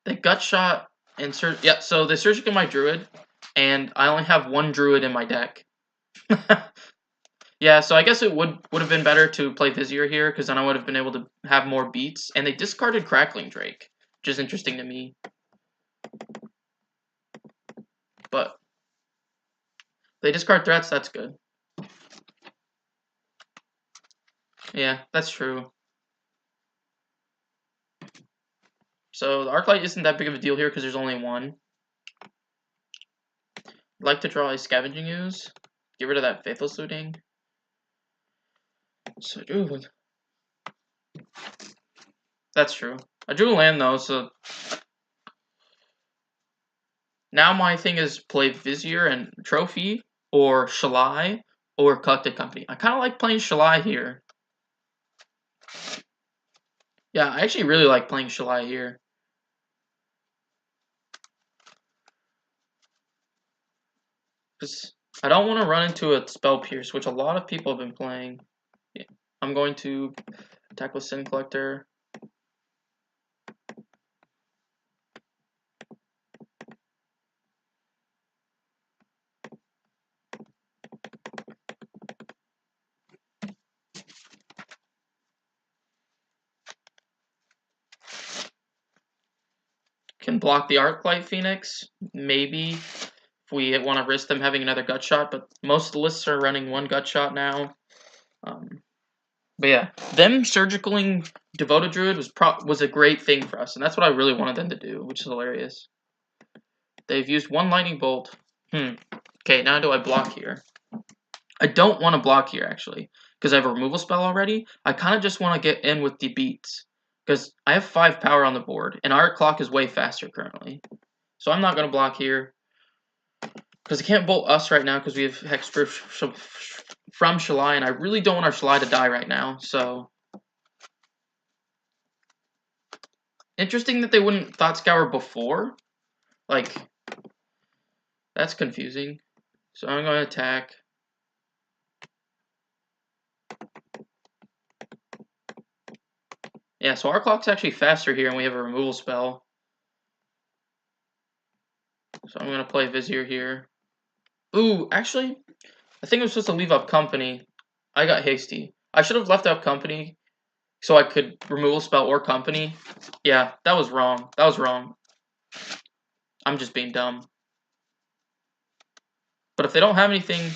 They gutshot and yeah, so they surgical my druid, and I only have one druid in my deck. Yeah, so I guess it would have been better to play Vizier here, because then I would have been able to have more beats. And they discarded Crackling Drake, which is interesting to me. But they discard threats, that's good. Yeah, that's true. So the Arclight isn't that big of a deal here, because there's only one. I'd like to draw a Scavenging Ooze. Get rid of that Faithless Looting. So, ooh. That's true. I drew a land, though, so... Now my thing is play Vizier and Trophy, or Shalai, or Collected Company. I kind of like playing Shalai here. Yeah, I actually really like playing Shalai here. Because I don't want to run into a Spell Pierce, which a lot of people have been playing. Yeah. I'm going to attack with Sin Collector. Can block the Arclight Phoenix, maybe, if we want to risk them having another gut shot, but most lists are running one gut shot now. But yeah, them surgicaling Devoted Druid was a great thing for us, and that's what I really wanted them to do, which is hilarious. They've used one Lightning Bolt. Okay, now do I block here? I don't want to block here, actually, because I have a removal spell already. I kind of just want to get in with the beats. Because I have 5 power on the board, and our clock is way faster currently. So I'm not going to block here. Because I can't bolt us right now because we have Hexproof from Shalai, and I really don't want our Shalai to die right now, so... Interesting that they wouldn't Thought Scour before. Like, that's confusing. So I'm going to attack. Yeah, so our clock's actually faster here, and we have a removal spell. So I'm going to play Vizier here. Ooh, actually, I think I'm supposed to leave up Company. I got hasty. I should have left up Company so I could removal spell or Company. Yeah, that was wrong. That was wrong. I'm just being dumb. But if they don't have anything,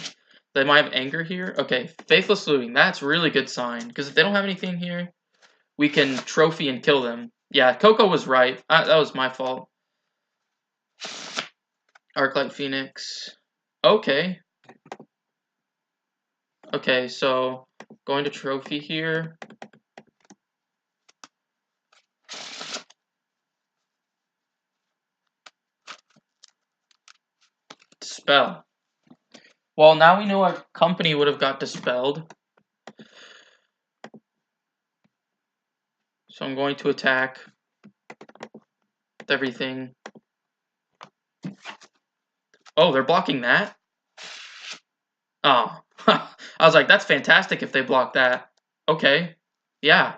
they might have Anger here. Okay, Faithless Looting. That's really good sign. Because if they don't have anything here, we can Trophy and kill them. Yeah, Coco was right. That was my fault. Arclight Phoenix. Okay. Okay, so going to Trophy here. Dispel. Well, now we know our Company would have got dispelled. So I'm going to attack with everything. Oh, they're blocking that? Oh. I was like, that's fantastic if they block that. Okay. Yeah.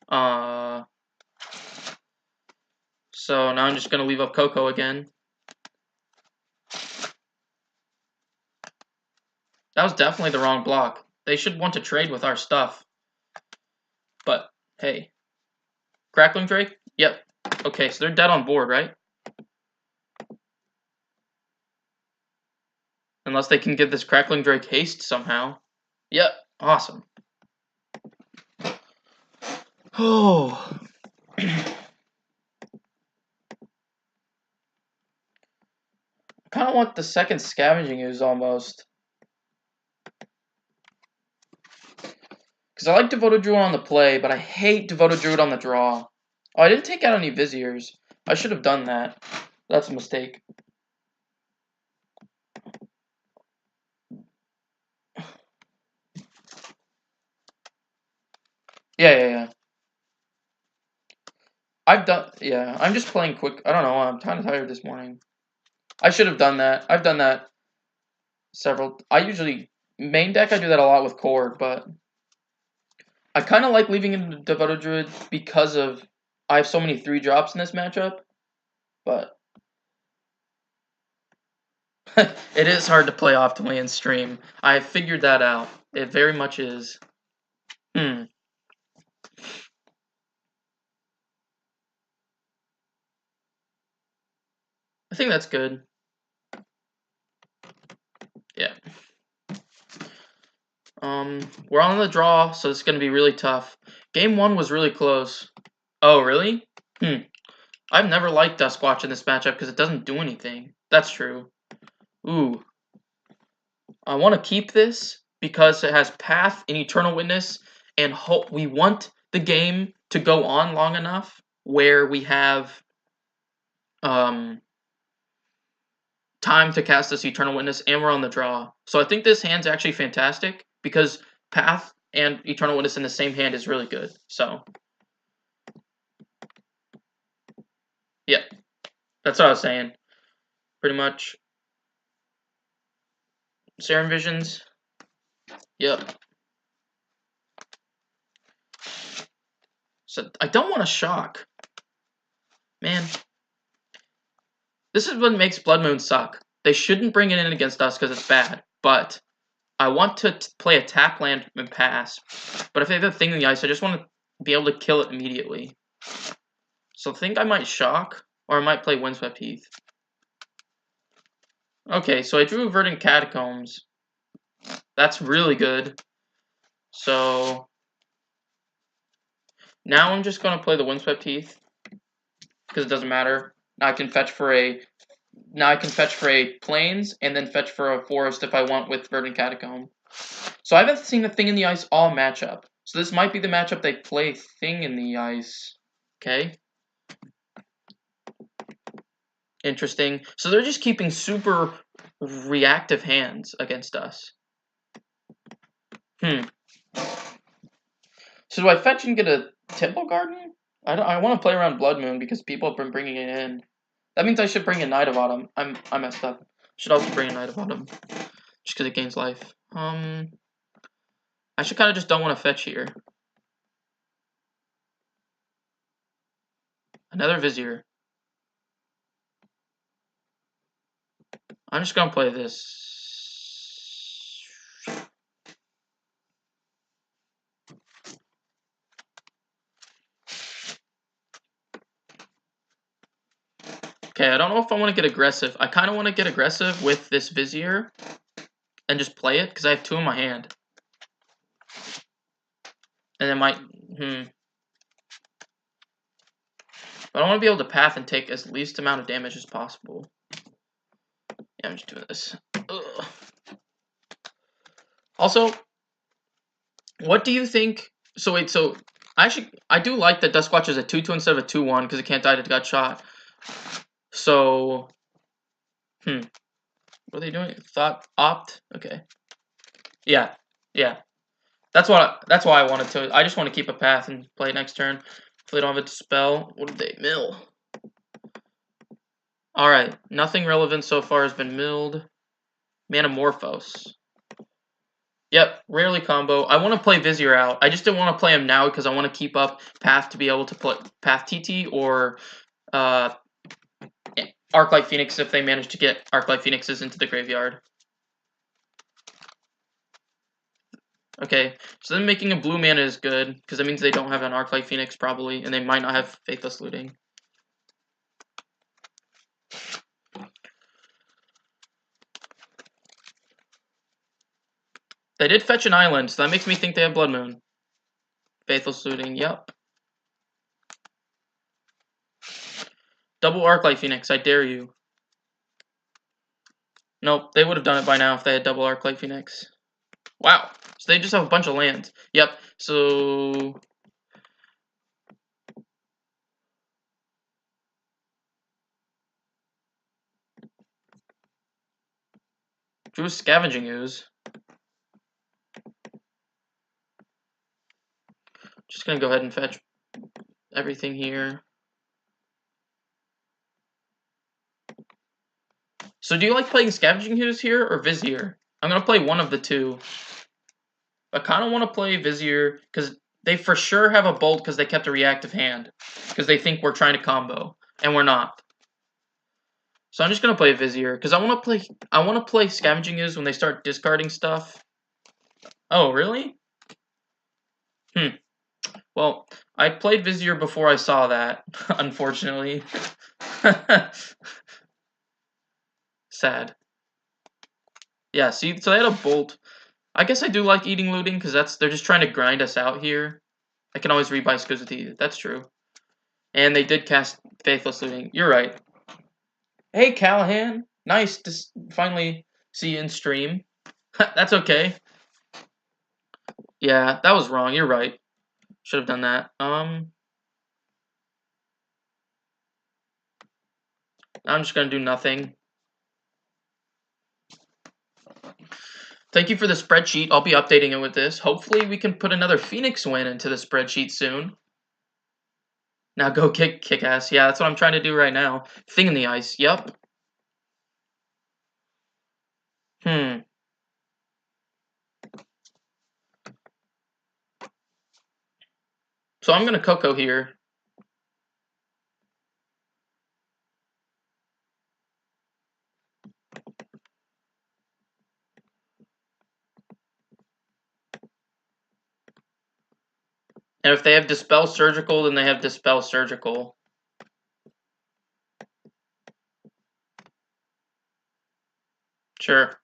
So now I'm just going to leave up Coco again. That was definitely the wrong block. They should want to trade with our stuff. But, hey. Crackling Drake? Yep. Okay, so they're dead on board, right? Unless they can give this Crackling Drake haste somehow. Yep. Awesome. Oh. I kind of want the second Scavenging Ooze almost. Because I like Devoted Druid on the play, but I hate Devoted Druid on the draw. Oh, I didn't take out any Viziers. I should have done that. That's a mistake. Yeah. I'm just playing quick. I don't know, I'm kind of tired this morning. I should have done that. I've done that main deck I do that a lot with Core, but I kind of like leaving in Devoted Druid because of I have so many 3-drops in this matchup, but it is hard to play optimally in stream. I figured that out. It very much is. I think that's good. Yeah. We're on the draw, so it's going to be really tough. Game 1 was really close. Oh, really? I've never liked Duskwatch in this matchup because it doesn't do anything. That's true. Ooh. I want to keep this because it has Path and Eternal Witness, and we want the game to go on long enough where we have time to cast this Eternal Witness, and we're on the draw. So I think this hand's actually fantastic because Path and Eternal Witness in the same hand is really good. So, yeah, that's what I was saying. Pretty much. Serum Visions. Yep. So I don't want to shock. Man. This is what makes Blood Moon suck. They shouldn't bring it in against us because it's bad. But I want to play a tap land and pass. But if they have a thing in the ice, I just want to be able to kill it immediately. So I think I might shock, or I might play Windswept Heath. Okay, so I drew Verdant Catacombs. That's really good. So now I'm just going to play the Windswept Heath because it doesn't matter. Now I can fetch for a Plains and then fetch for a Forest if I want with Verdant Catacomb. So I haven't seen the Thing in the Ice all matchup. So this might be the matchup they play Thing in the Ice. Okay. Interesting. So they're just keeping super reactive hands against us. Hmm. So do I fetch and get a Temple Garden? I want to play around Blood Moon because people have been bringing it in. That means I should bring a Knight of Autumn. I messed up. Should also bring a Knight of Autumn just because it gains life. I should kind of just don't want to fetch here. Another Vizier. I'm just gonna play this. Okay, I don't know if I want to get aggressive. I kind of want to get aggressive with this Vizier and just play it because I have 2 in my hand. And it might, But I want to be able to path and take as least amount of damage as possible. Yeah, I'm just doing this. Ugh. Also, what do you think? So wait, so I do like that Duskwatch is a 2/2 instead of a 2/1 because it can't die to gut shot. So, what are they doing? Thought opt. Okay. Yeah, yeah. That's why I wanted to. I just want to keep a path and play it next turn. If they don't have a dispel, what did they mill? All right, nothing relevant so far has been milled. Manamorphose. Yep, rarely combo. I want to play Vizier out. I just didn't want to play him now because I want to keep up Path to be able to play Path TT or uh, Arclight Phoenix if they manage to get Arclight Phoenixes into the graveyard. Okay, so then making a blue mana is good because that means they don't have an Arclight Phoenix probably, and they might not have Faithless Looting. They did fetch an island, so that makes me think they have Blood Moon. Faithless Looting, yep. Double Arclight Phoenix, I dare you. Nope, they would have done it by now if they had double Arclight Phoenix. Wow, so they just have a bunch of lands. Yep, so... Drew Scavenging Ooze. Just gonna go ahead and fetch everything here. So do you like playing Scavenging Ooze here or Vizier? I'm gonna play one of the two. I kind of want to play Vizier because they for sure have a Bolt because they kept a reactive hand because they think we're trying to combo and we're not. So I'm just gonna play Vizier because I want to play Scavenging Ooze when they start discarding stuff. Oh really? Well, I played Vizier before I saw that, unfortunately. Sad. Yeah, see, so they had a Bolt. I guess I do like eating looting because they're just trying to grind us out here. I can always rebuy Scoots with Eat. That's true. And they did cast Faithless Looting. You're right. Hey, Callahan. Nice to finally see you in stream. That's okay. Yeah, that was wrong. You're right. Should have done that. I'm just gonna do nothing. Thank you for the spreadsheet. I'll be updating it with this. Hopefully we can put another Phoenix win into the spreadsheet soon. Now go kick ass. Yeah, that's what I'm trying to do right now. Thing in the ice. Yep. So I'm gonna Coco here. And if they have Dispel Surgical, then they have Dispel Surgical. Sure.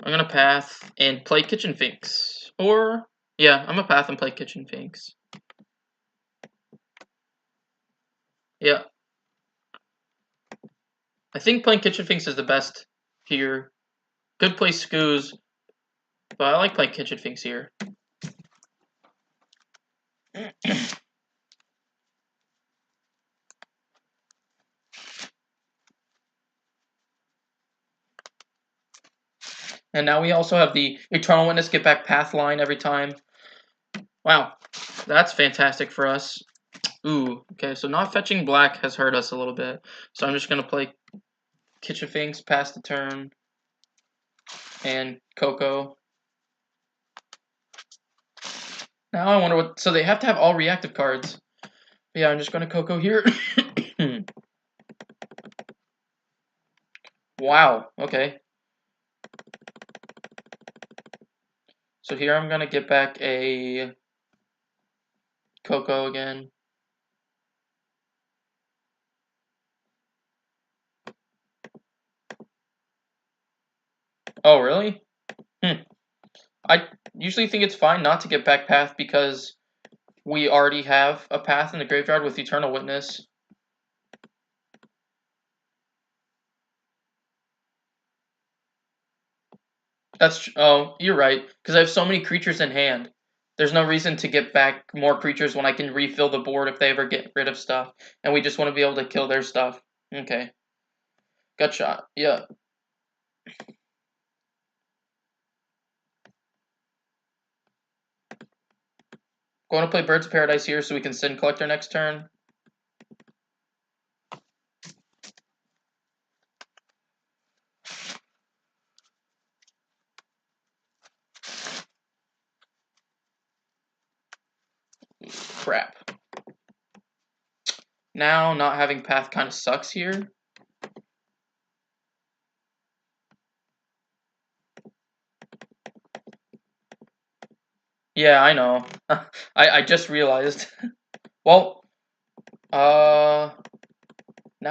I'm gonna Path and play Kitchen Finks. Or, yeah, I'm gonna Path and play Kitchen Finks. Yeah. I think playing Kitchen Finks is the best here. Could play Scoos, but I like playing Kitchen Finks here. And now we also have the Eternal Witness get back path line every time. Wow, that's fantastic for us. Ooh, okay, so not fetching black has hurt us a little bit. So I'm just going to play Kitchen Finks, pass the turn, and Coco. Now I wonder what... So they have to have all reactive cards. Yeah, I'm just going to Coco here. Wow, okay. So here I'm going to get back a Coco again. Oh, really? I usually think it's fine not to get back path because we already have a path in the graveyard with Eternal Witness. Oh, you're right, because I have so many creatures in hand. There's no reason to get back more creatures when I can refill the board if they ever get rid of stuff. And we just want to be able to kill their stuff. Okay. Gut shot. Yeah. Going to play Birds of Paradise here so we can Sin Collector next turn. Crap. Now, not having path kind of sucks here. Yeah, I know. I just realized. Well, now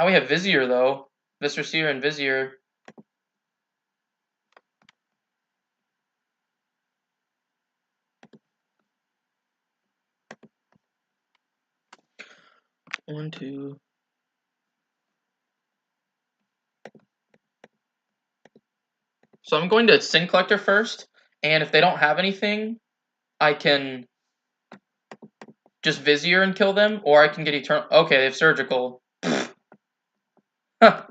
we have Vizier, though. Viscer Seer and Vizier. One, two. So I'm going to Sin Collector first, and if they don't have anything, I can just Vizier and kill them, or I can get Eternal... Okay, they have Surgical. Huh.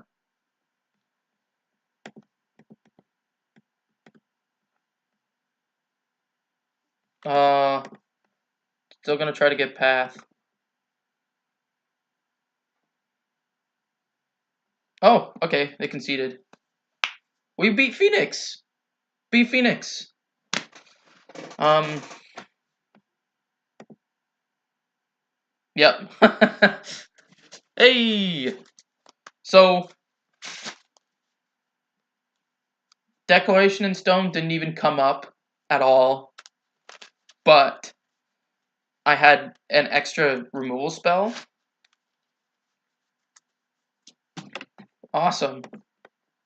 Still gonna try to get Path. Oh, okay, they conceded. We beat Phoenix! Beat Phoenix! Yep. Hey! So, Declaration in Stone didn't even come up at all, but I had an extra removal spell. Awesome.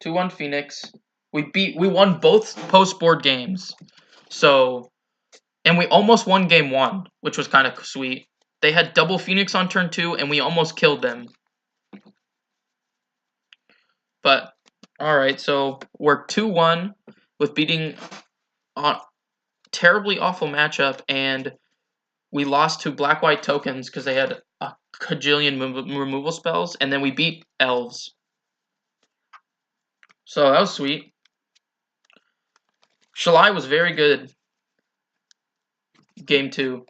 2-1 Phoenix. We won both post-board games. So, and we almost won game 1, which was kind of sweet. They had double Phoenix on turn 2, and we almost killed them. But, alright, so we're 2-1 with beating a terribly awful matchup, and we lost to black-white tokens because they had a cajillion removal spells, and then we beat elves. So that was sweet. Shalai was very good. Game 2.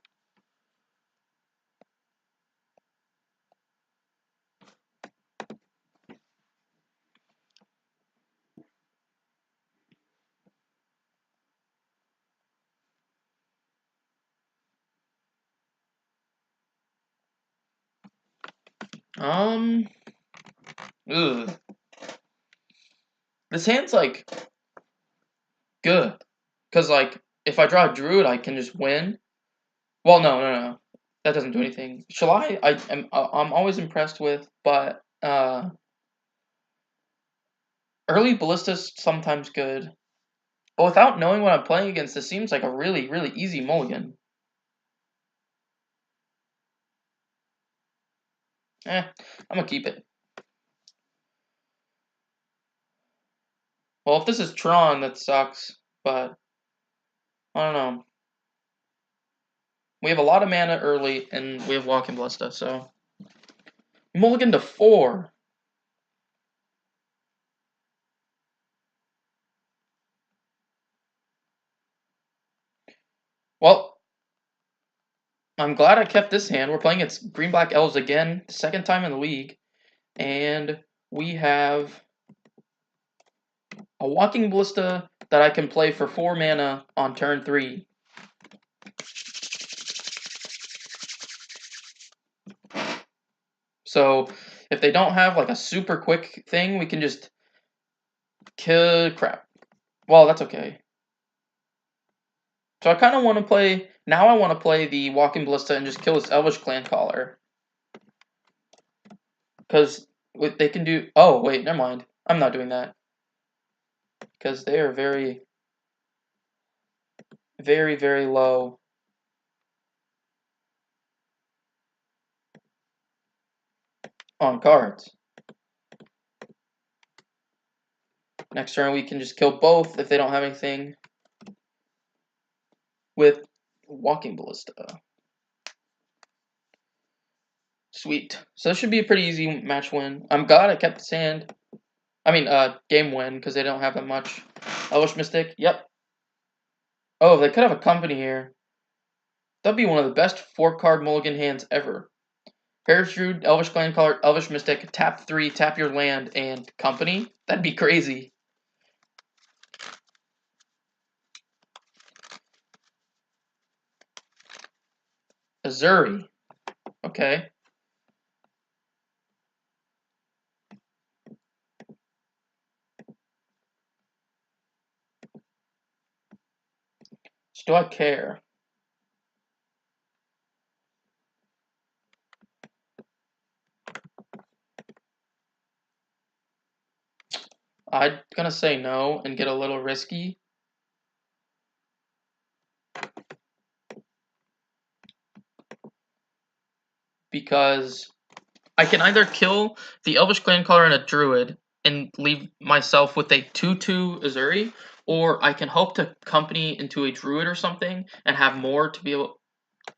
Ugh. This hand's, like, good. Because, like, if I draw a Druid, I can just win. Well, no. That doesn't do anything. Shalai, I'm always impressed with, but, early Ballista's sometimes good. But without knowing what I'm playing against, this seems like a really, really easy mulligan. I'm gonna keep it. Well, if this is Tron, that sucks, but I don't know. We have a lot of mana early, and we have Walking Ballista, so... Mulligan to 4. Well, I'm glad I kept this hand. We're playing its Green-Black Elves again, the second time in the league. And we have a Walking Ballista that I can play for 4 mana on turn 3. So, if they don't have like a super quick thing, we can just kill crap. Well, that's okay. So I kind of want to play, now I want to play the Walking Ballista and just kill this Elvish Clan Caller. Because they can do, oh wait, never mind. I'm not doing that. Because they are very, very, very low. On cards. Next turn we can just kill both if they don't have anything with Walking Ballista. Sweet. So this should be a pretty easy match win. I'm glad I kept this hand. I mean, game win, because they don't have that much. Elvish Mystic, yep. Oh, they could have a company here. That'd be one of the best 4-card mulligan hands ever. Parish Druid, Elvish Clan Caller, Elvish Mystic, tap 3, tap your land, and company? That'd be crazy. Azuri. Okay. So do I care? I'm gonna say no and get a little risky. Because I can either kill the Elvish Clan Caller and a Druid and leave myself with a 2/2 Azuri, or I can hope to company into a Druid or something and have more to be able...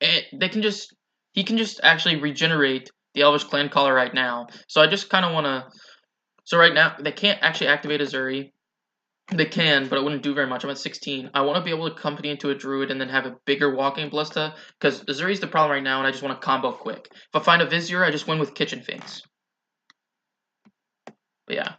he can just actually regenerate the Elvish Clan Caller right now. So I just kind of want to... So right now, they can't actually activate Azuri. They can, but it wouldn't do very much. I'm at 16. I want to be able to company into a Druid and then have a bigger Walking Ballista, because Azuri's the problem right now, and I just want to combo quick. If I find a Vizier, I just win with Kitchen Finks. But yeah.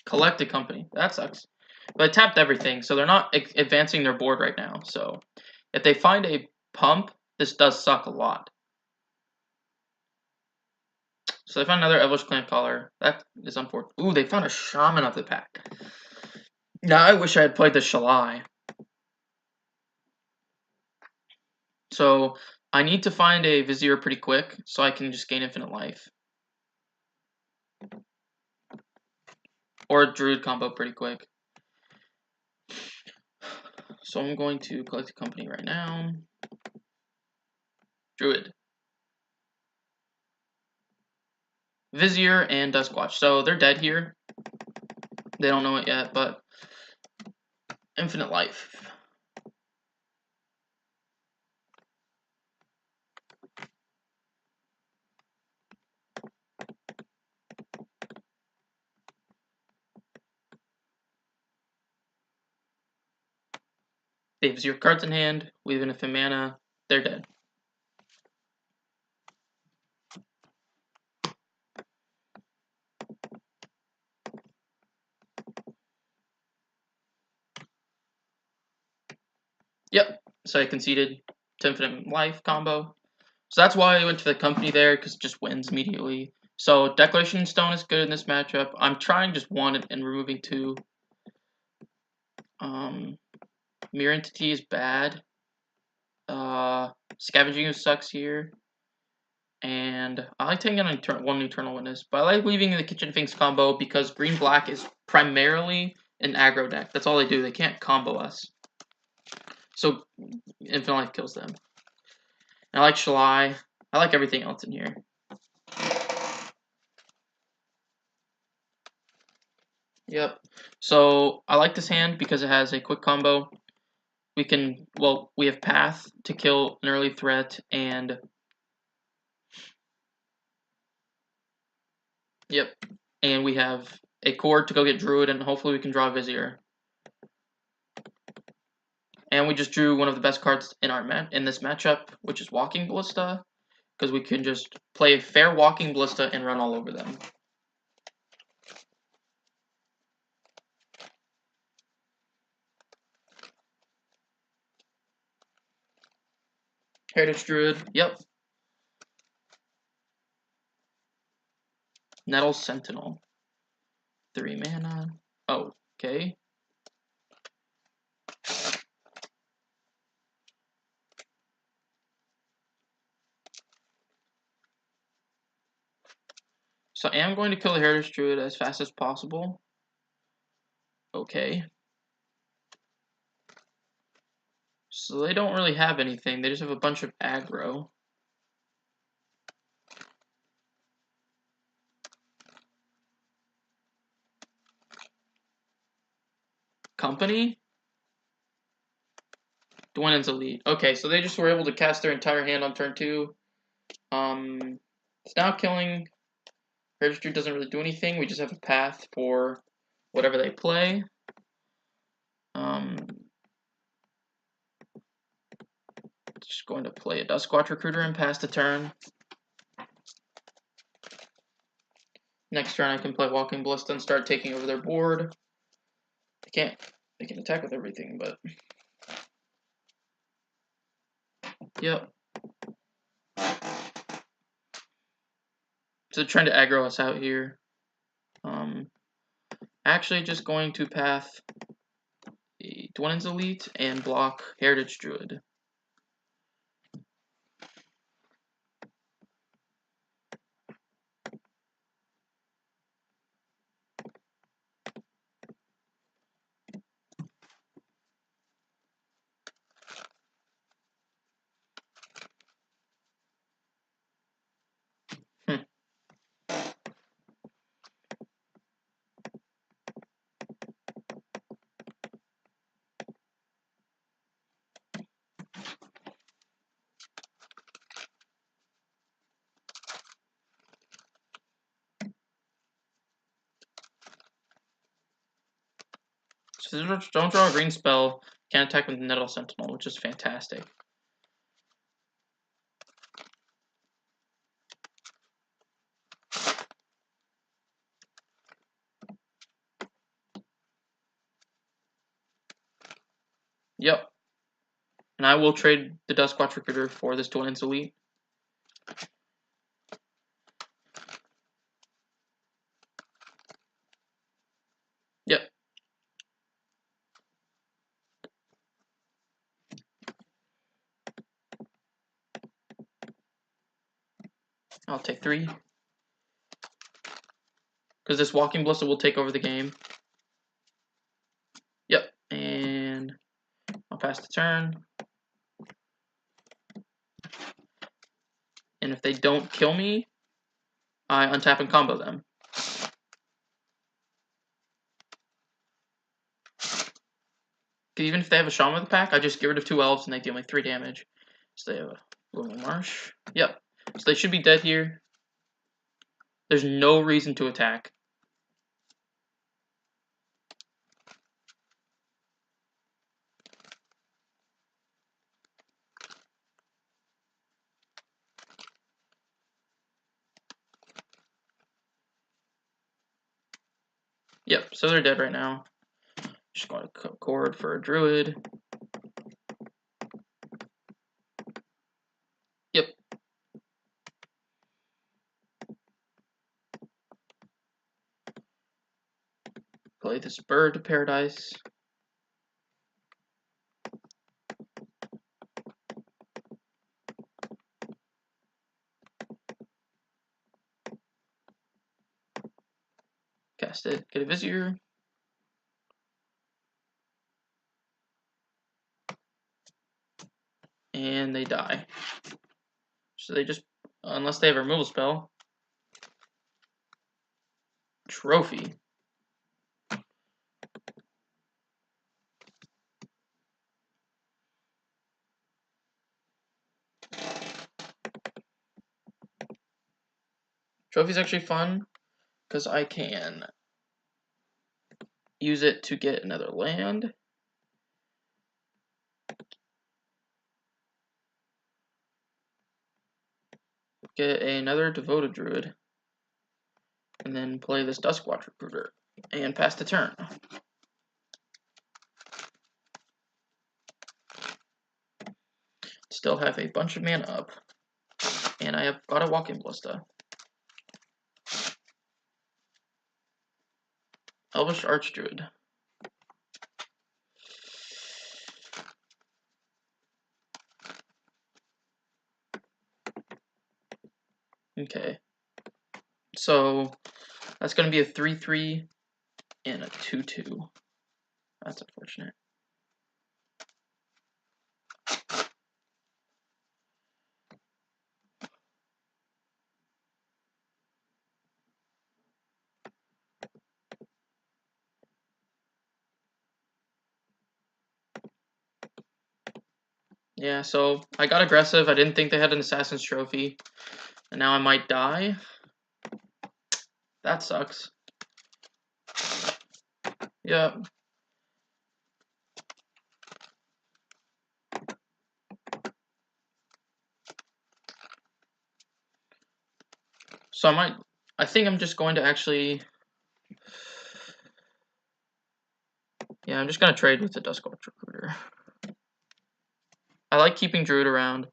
Collect a company. That sucks. But I tapped everything, so they're not advancing their board right now. So if they find a pump, this does suck a lot. So they found another Elvish Clan Caller. That is unfortunate. Ooh, they found a Shaman of the pack. Now I wish I had played the Shalai. So I need to find a Vizier pretty quick, so I can just gain infinite life. Or a Druid combo pretty quick. So I'm going to collect a company right now. Druid. Vizier and Duskwatch. So they're dead here. They don't know it yet, but infinite life. They have 0 cards in hand. We have infinite mana. They're dead. Yep. So I conceded to infinite life combo. So that's why I went to the company there, because it just wins immediately. So Declaration Stone is good in this matchup. I'm trying just 1 and removing 2. Mirror Entity is bad. Scavenging sucks here. And I like taking on 1 Eternal Witness, but I like leaving the Kitchen Finks combo because green-black is primarily an aggro deck. That's all they do. They can't combo us. So Infinite Life kills them. And I like Shalai. I like everything else in here. Yep. So I like this hand because it has a quick combo. We can, well, we have Path to kill an early threat, and yep, and we have a Chord to go get Druid, and hopefully we can draw Vizier. And we just drew one of the best cards in this matchup, which is Walking Ballista, because we can just play a fair Walking Ballista and run all over them. Heritage Druid, yep. Nettle Sentinel. 3 mana. Oh, okay. So I am going to kill the Heritage Druid as fast as possible. Okay. So they don't really have anything. They just have a bunch of aggro. Company? Dwynen's Elite. Okay, so they just were able to cast their entire hand on turn 2. It's now killing. Heritage Druid doesn't really do anything. We just have a path for whatever they play. Just going to play a Duskwatch Recruiter and pass the turn. Next turn I can play Walking Ballista and start taking over their board. They can attack with everything, but yep. So they're trying to aggro us out here. Actually just going to path the Dwynen's Elite and block Heritage Druid. So don't draw a green spell, can't attack with Nettle Sentinel, which is fantastic. Yep. And I will trade the Duskwatch Recruiter for this Dwynen's Elite. Yep. I'll take 3. Because this Walking Ballista will take over the game. Yep. And I'll pass the turn. And if they don't kill me, I untap and combo them. Even if they have a Shaman with the pack, I just get rid of 2 elves and they deal me 3 damage. So they have a Blooming Marsh. Yep. So they should be dead here. There's no reason to attack. Yep, so they're dead right now. Just going to Chord for a Druid. Yep. Play this Bird to Paradise. Cast it. Get a Vizier. die. So they just, unless they have a removal spell. Trophy. Trophy's actually fun because I can use it to get another land. Get another Devoted Druid. And then play this Duskwatch Recruiter. And pass the turn. Still have a bunch of mana up. And I have got a Walking Ballista. Elvish Archdruid. Okay. So that's going to be a 3/3 and a 2/2. That's unfortunate. Yeah, so I got aggressive. I didn't think they had an Assassin's Trophy. And now I might die. That sucks. Yeah. So I think I'm just going to actually, yeah, I'm just going to trade with the Duskwatch Recruiter. I like keeping Druid around.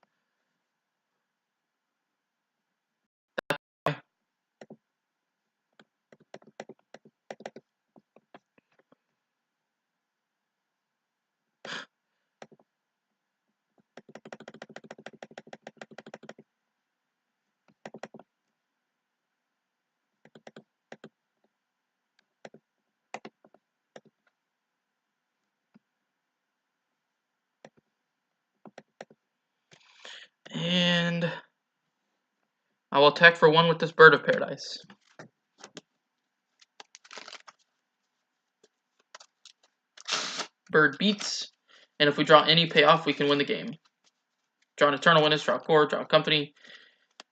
And I will attack for 1 with this Bird of Paradise. Bird beats, and if we draw any payoff, we can win the game. Draw an Eternal Witness, draw a Core, draw a Company.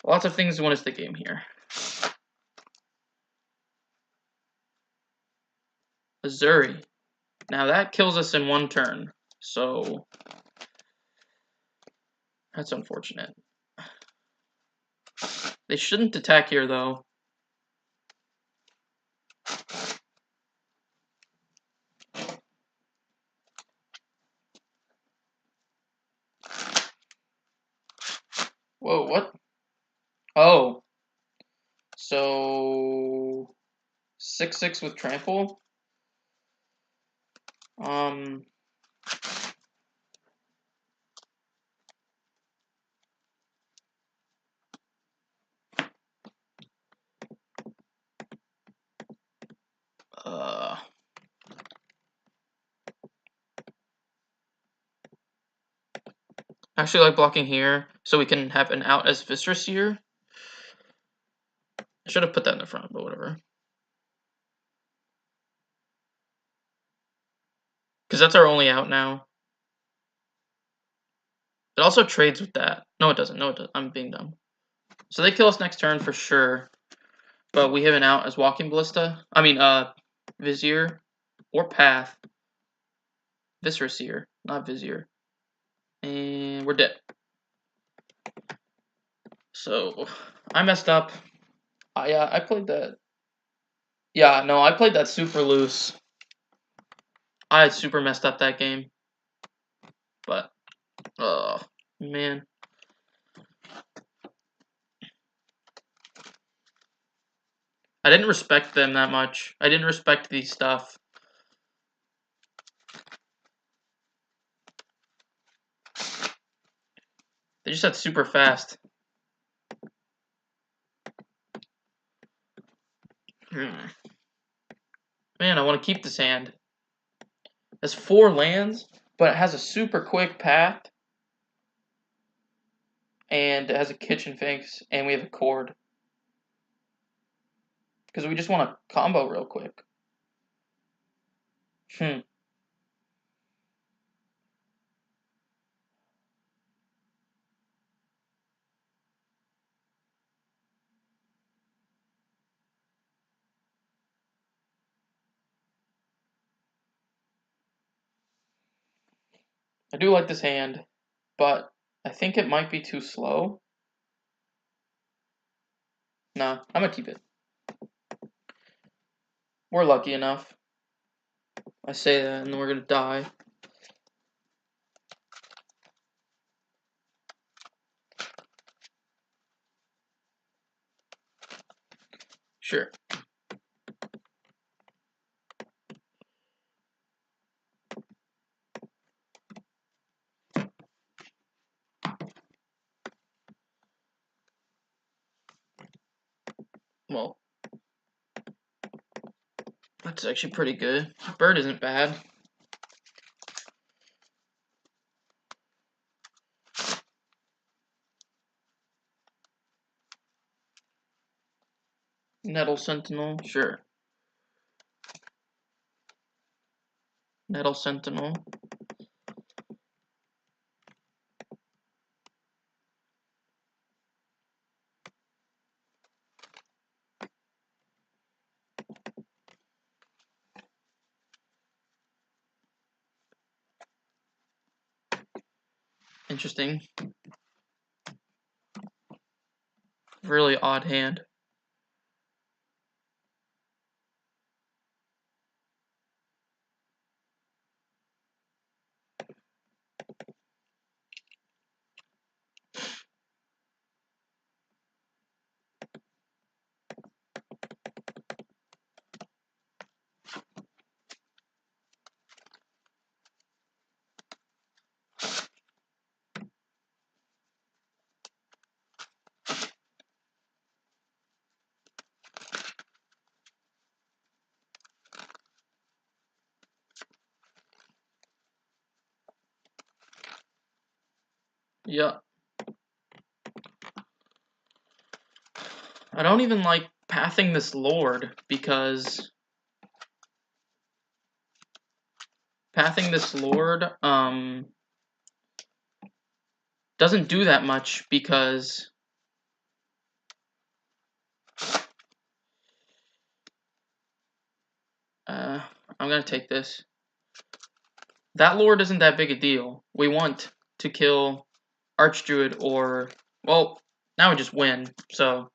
Lots of things to win us the game here. Azuri. Now that kills us in 1 turn, so that's unfortunate. They shouldn't attack here, though. Whoa, what? Oh. So 6/6 with Trample. I actually like blocking here, so we can have an out as Viscera Seer. I should have put that in the front, but whatever. Because that's our only out now. It also trades with that. No, it doesn't. No, it doesn't. I'm being dumb. So they kill us next turn for sure. But we have an out as Walking Ballista. I mean, Vizier or Path. Viscera Seer, not Vizier. And we're dead. So I messed up. I played that. Yeah, no, I played that super loose. I had super messed up that game. But, oh, man. I didn't respect them that much. I didn't respect the stuff. They just had super fast. Man, I want to keep this hand. It has 4 lands, but it has a super quick path. and it has a kitchen finks, and we have a cord. Because we just want to combo real quick. I do like this hand, but I think it might be too slow. Nah, I'm gonna keep it. We're lucky enough. I say that, and then we're gonna die. Sure. Well, that's actually pretty good. Bird isn't bad. Nettle Sentinel, sure. Nettle Sentinel. Interesting. Really odd hand. Yeah. I don't even like pathing this Lord because pathing this Lord doesn't do that much because I'm gonna take this. That Lord isn't that big a deal. We want to kill Archdruid or, well, now we just win, so.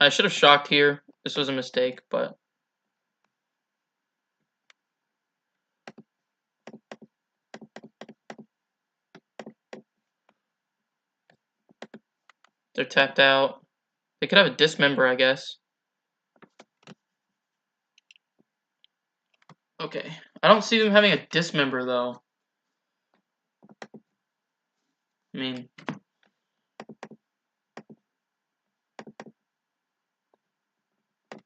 I should have shocked here. This was a mistake, but. They're tapped out. They could have a dismember, I guess. Okay. I don't see them having a dismember, though. I mean,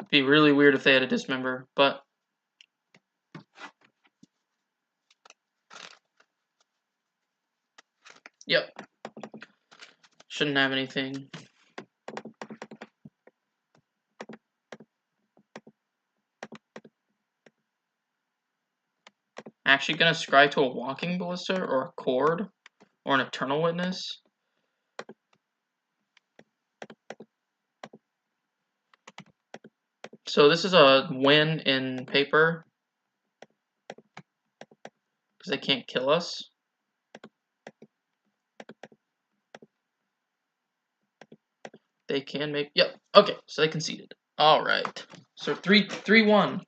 it'd be really weird if they had a dismember, but. Yep. Shouldn't have anything. Actually gonna scry to a walking ballista or a cord or an eternal witness. So this is a win in paper because they can't kill us. They can make, yep, okay, so they conceded. All right, so 3-1.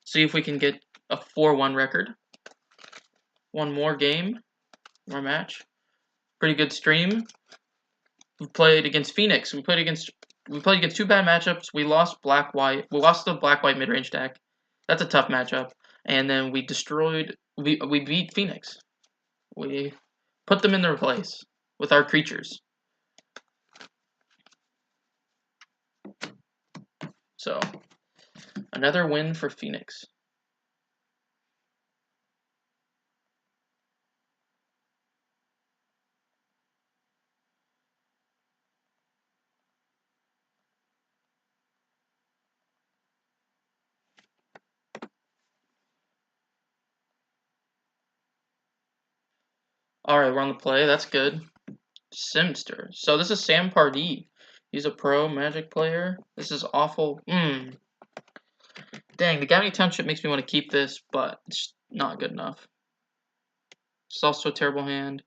See if we can get a 4-1 record. One more game, more match. Pretty good stream. We played against Phoenix. We played against two bad matchups. We lost black-white. We lost the black-white mid-range deck. That's a tough matchup. And then we destroyed. We beat Phoenix. We put them in their place with our creatures. So another win for Phoenix. Alright, we're on the play. That's good. Simster. So this is Sam Pardee. He's a pro Magic player. This is awful. Dang, the Gavany Township makes me want to keep this, but it's not good enough. It's also a terrible hand.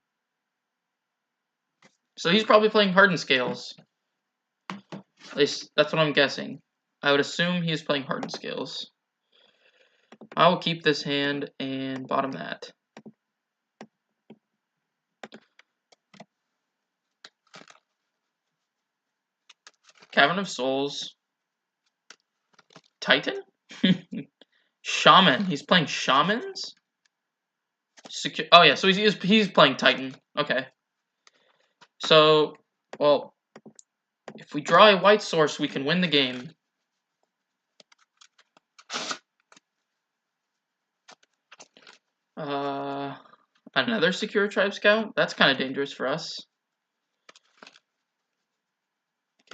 So he's probably playing Hardened Scales. At least that's what I'm guessing. I would assume he's playing Hardened Scales. I will keep this hand and bottom that. Cavern of Souls. Titan? Shaman. He's playing Shamans? Oh yeah, so he's playing Titan. Okay. So, well, if we draw a white source, we can win the game. Another Secure Tribe Scout? That's kind of dangerous for us.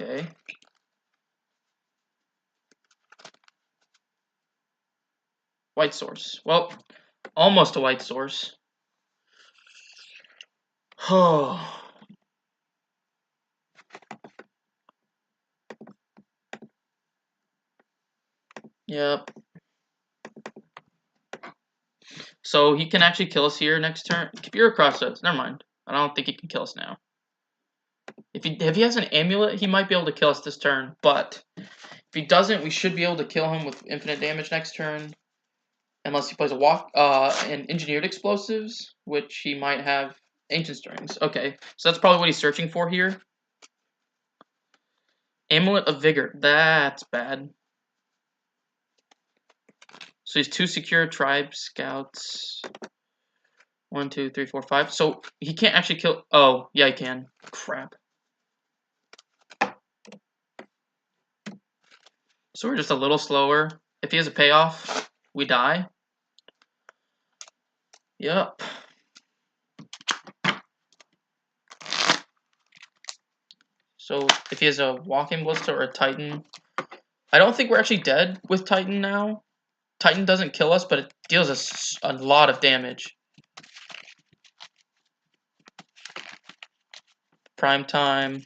Okay. White source. Well, almost a white source. Oh. Yep. So he can actually kill us here next turn. Computer Crossroads. Never mind. I don't think he can kill us now. If he has an amulet, he might be able to kill us this turn. But if he doesn't, we should be able to kill him with infinite damage next turn. Unless he plays an engineered explosives, which he might have ancient strings. Okay, so that's probably what he's searching for here. Amulet of Vigor. That's bad. So he's 2 Secure Tribe Scouts. 1, 2, 3, 4, 5. So he can't actually kill. Oh, yeah, he can. Crap. So we're just a little slower. If he has a payoff, we die. Yep. So if he has a Walking Ballista or a Titan, I don't think we're actually dead with Titan now. Titan doesn't kill us, but it deals us a lot of damage. Prime time.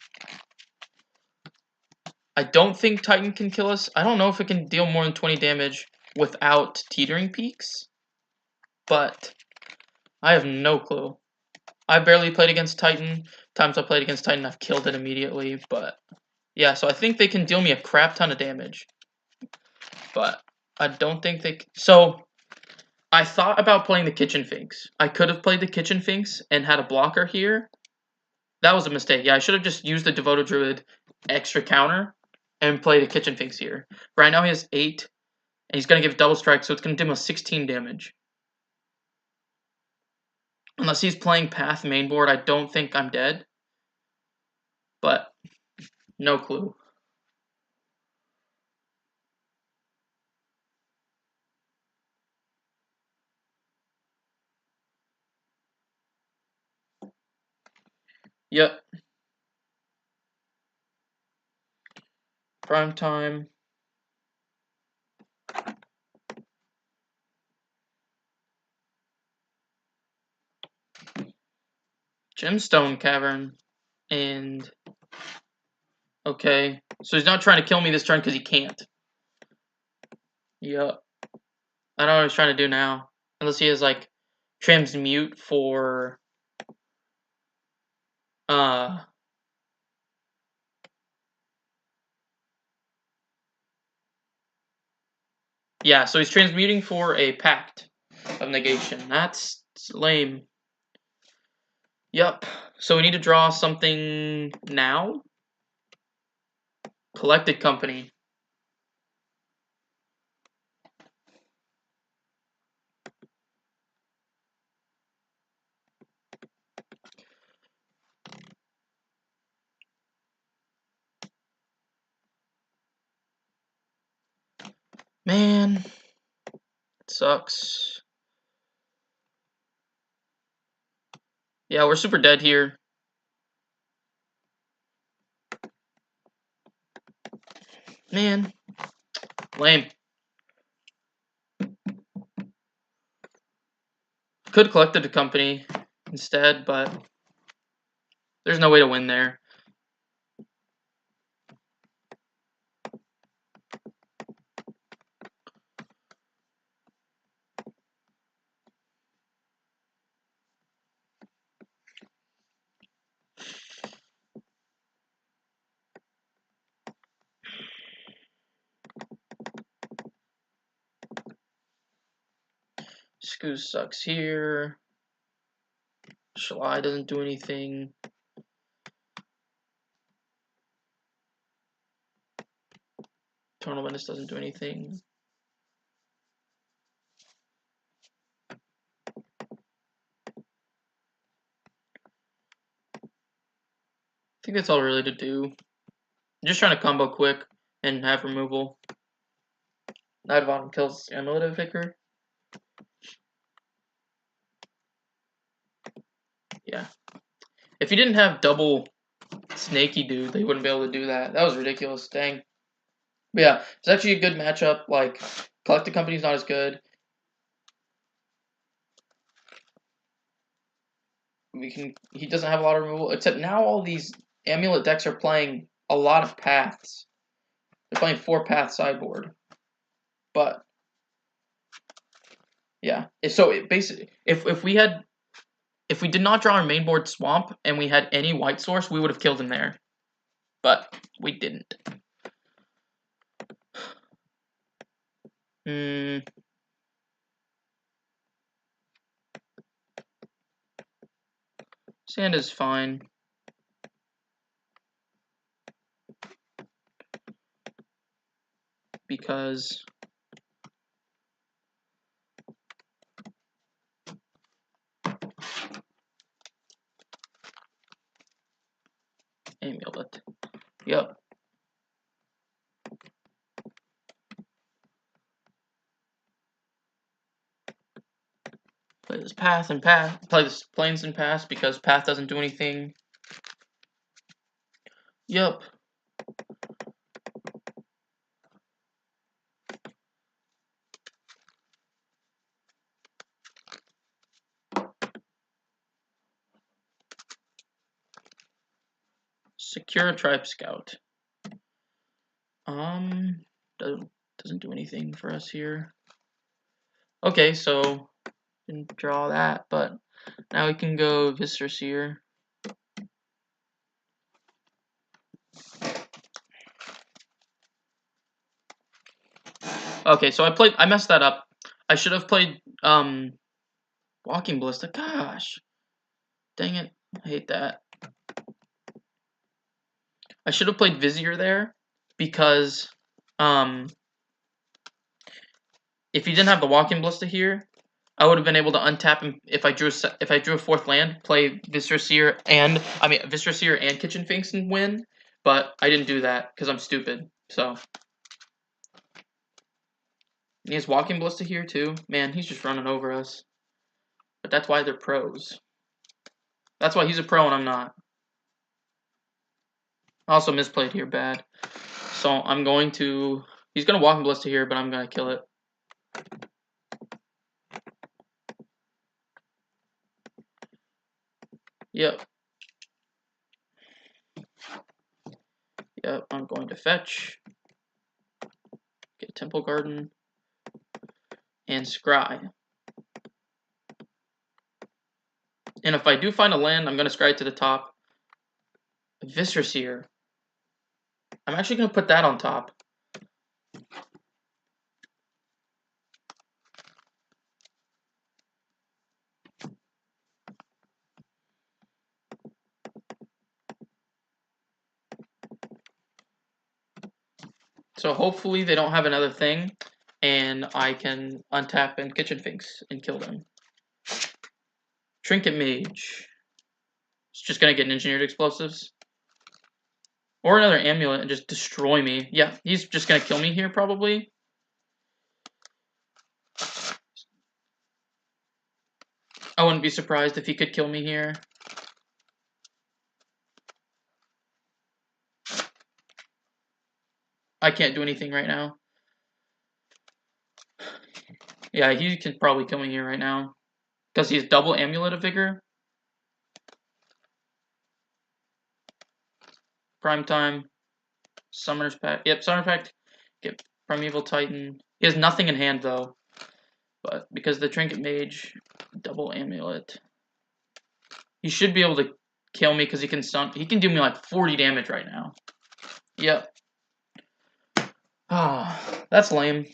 I don't think Titan can kill us. I don't know if it can deal more than 20 damage without teetering peaks, but I have no clue. I barely played against Titan. Times I played against Titan, I've killed it immediately, but yeah, so I think they can deal me a crap ton of damage, but I don't think they can. So I thought about playing the Kitchen Finks. I could have played the Kitchen Finks and had a blocker here. That was a mistake. Yeah, I should have just used the Devoted Druid extra counter and played a Kitchen Finks here. Right now he has 8, and he's going to give double strike, so it's going to do him 16 damage. Unless he's playing Path mainboard, I don't think I'm dead. But, no clue. Yep. Prime time. Gemstone Cavern. And... okay. So he's not trying to kill me this turn because he can't. Yep. I don't know what he's trying to do now. Unless he has, like, transmute for... yeah, so he's transmuting for a Pact of Negation. That's lame. Yep. So we need to draw something now. Collected Company. Man, it sucks. Yeah, we're super dead here. Man, lame. Could Collected Company. instead, but there's no way to win there. Scoo sucks here. Shalai doesn't do anything. Tournament doesn't do anything. I think that's all really to do. I'm just trying to combo quick and have removal. Night of Autumn kills Amulet of Vicar. Yeah. If you didn't have double Snaky Dude, they wouldn't be able to do that. That was ridiculous. Dang. But yeah, it's actually a good matchup. Like, Collected Company's not as good. He doesn't have a lot of removal, except now all these Amulet decks are playing a lot of paths. They're playing 4-path sideboard. But yeah, so it basically, if we did not draw our main board Swamp and we had any white source, we would have killed him there. But we didn't. Sand is fine. Because Amulet. Yep. Play this path and path. Play this plains and pass because path doesn't do anything. Yep. Secure Tribe Scout. Doesn't do anything for us here. Okay, so didn't draw that, but now we can go Viscera Seer. Okay, so I messed that up. I should have played Walking Ballista. Gosh. Dang it. I hate that. I should have played Vizier there because if he didn't have the Walking Ballista here, I would have been able to untap him if I drew a 4th land, play Viscera Seer and Kitchen Finks and win, but I didn't do that because I'm stupid. So he has Walking Ballista here too. Man, he's just running over us. But that's why they're pros. That's why he's a pro and I'm not. I also misplayed here bad. So I'm going to... He's going to Walking Ballista here, but I'm going to kill it. Yep. Yep, I'm going to fetch. Get Temple Garden. And Scry. And if I do find a land, I'm going to scry it to the top. Viscera Seer. I'm actually going to put that on top. So hopefully they don't have another thing, and I can untap and Kitchen Finks and kill them. Trinket Mage. It's just going to get Engineered Explosives. Or another Amulet and just destroy me. Yeah, he's just going to kill me here probably. I wouldn't be surprised if he could kill me here. I can't do anything right now. Yeah, he can probably kill me here right now. Because he has double Amulet of Vigor. Prime Time. Summoner's Pact. Yep, Summoner's Pact. Get Primeval Titan. He has nothing in hand, though. But because the Trinket Mage, double Amulet. He should be able to kill me because he can stun. He can do me like 40 damage right now. Yep. Ah, that's lame.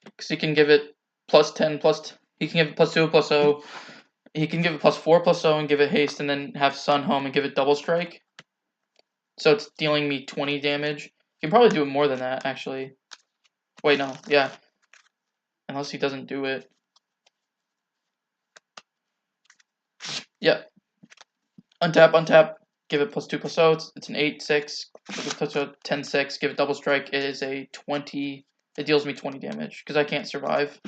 Because he can give it plus 10, he can give it plus 2, plus 0. He can give it plus 4, plus 0, and give it haste, and then have Sun Home and give it double strike. So it's dealing me 20 damage. He can probably do it more than that, actually. Wait, no, yeah. Unless he doesn't do it. Yep. Untap, untap. Give it plus 2, plus 0. It's an 8/6. Give it plus 0, 10/6. Give it double strike. It is a 20. It deals me 20 damage because I can't survive.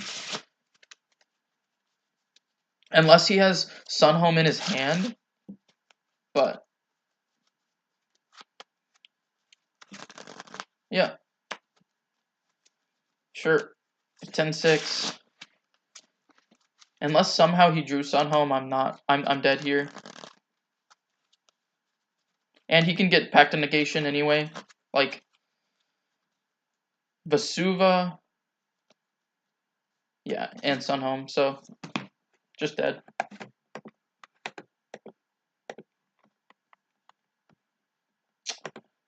Unless he has Sun Home in his hand. But yeah. Sure. 10/6. Unless somehow he drew Sun Home, I'm dead here. And he can get Pact of Negation anyway. Like Vesuva. Yeah, and Sun Home, so just dead.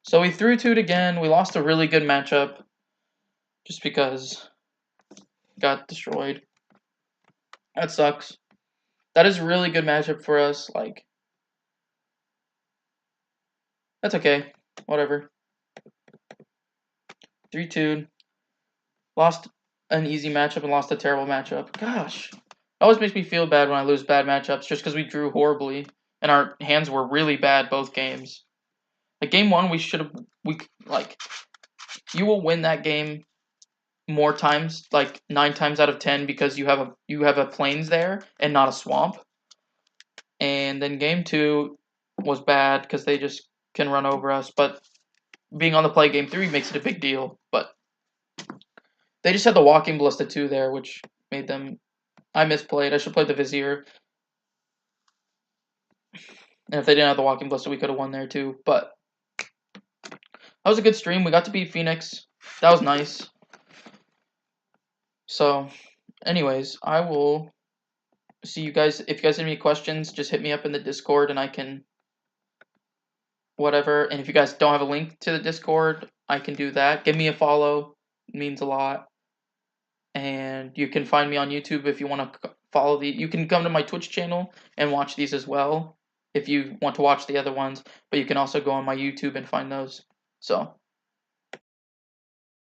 So we threw 2'd again. We lost a really good matchup. Just because got destroyed. That sucks. That is a really good matchup for us. Like, that's okay. Whatever. 3-2'd. Lost an easy matchup and lost a terrible matchup. Gosh. It always makes me feel bad when I lose bad matchups just because we drew horribly. And our hands were really bad both games. Like, game 1, you will win that game more times, like 9 times out of 10, because you have a plains there and not a swamp. And then game 2 was bad because they just can run over us. But being on the play game 3 makes it a big deal. But they just had the Walking Ballista 2 there, which made them. I misplayed. I should play the Vizier. And if they didn't have the Walking Ballista, we could have won there too. But that was a good stream. We got to beat Phoenix. That was nice. So, anyways, I will see you guys. If you guys have any questions, just hit me up in the Discord and I can whatever. And if you guys don't have a link to the Discord, I can do that. Give me a follow. It means a lot. And you can find me on YouTube if you want to follow you can come to my Twitch channel and watch these as well if you want to watch the other ones, but you can also go on my YouTube and find those. So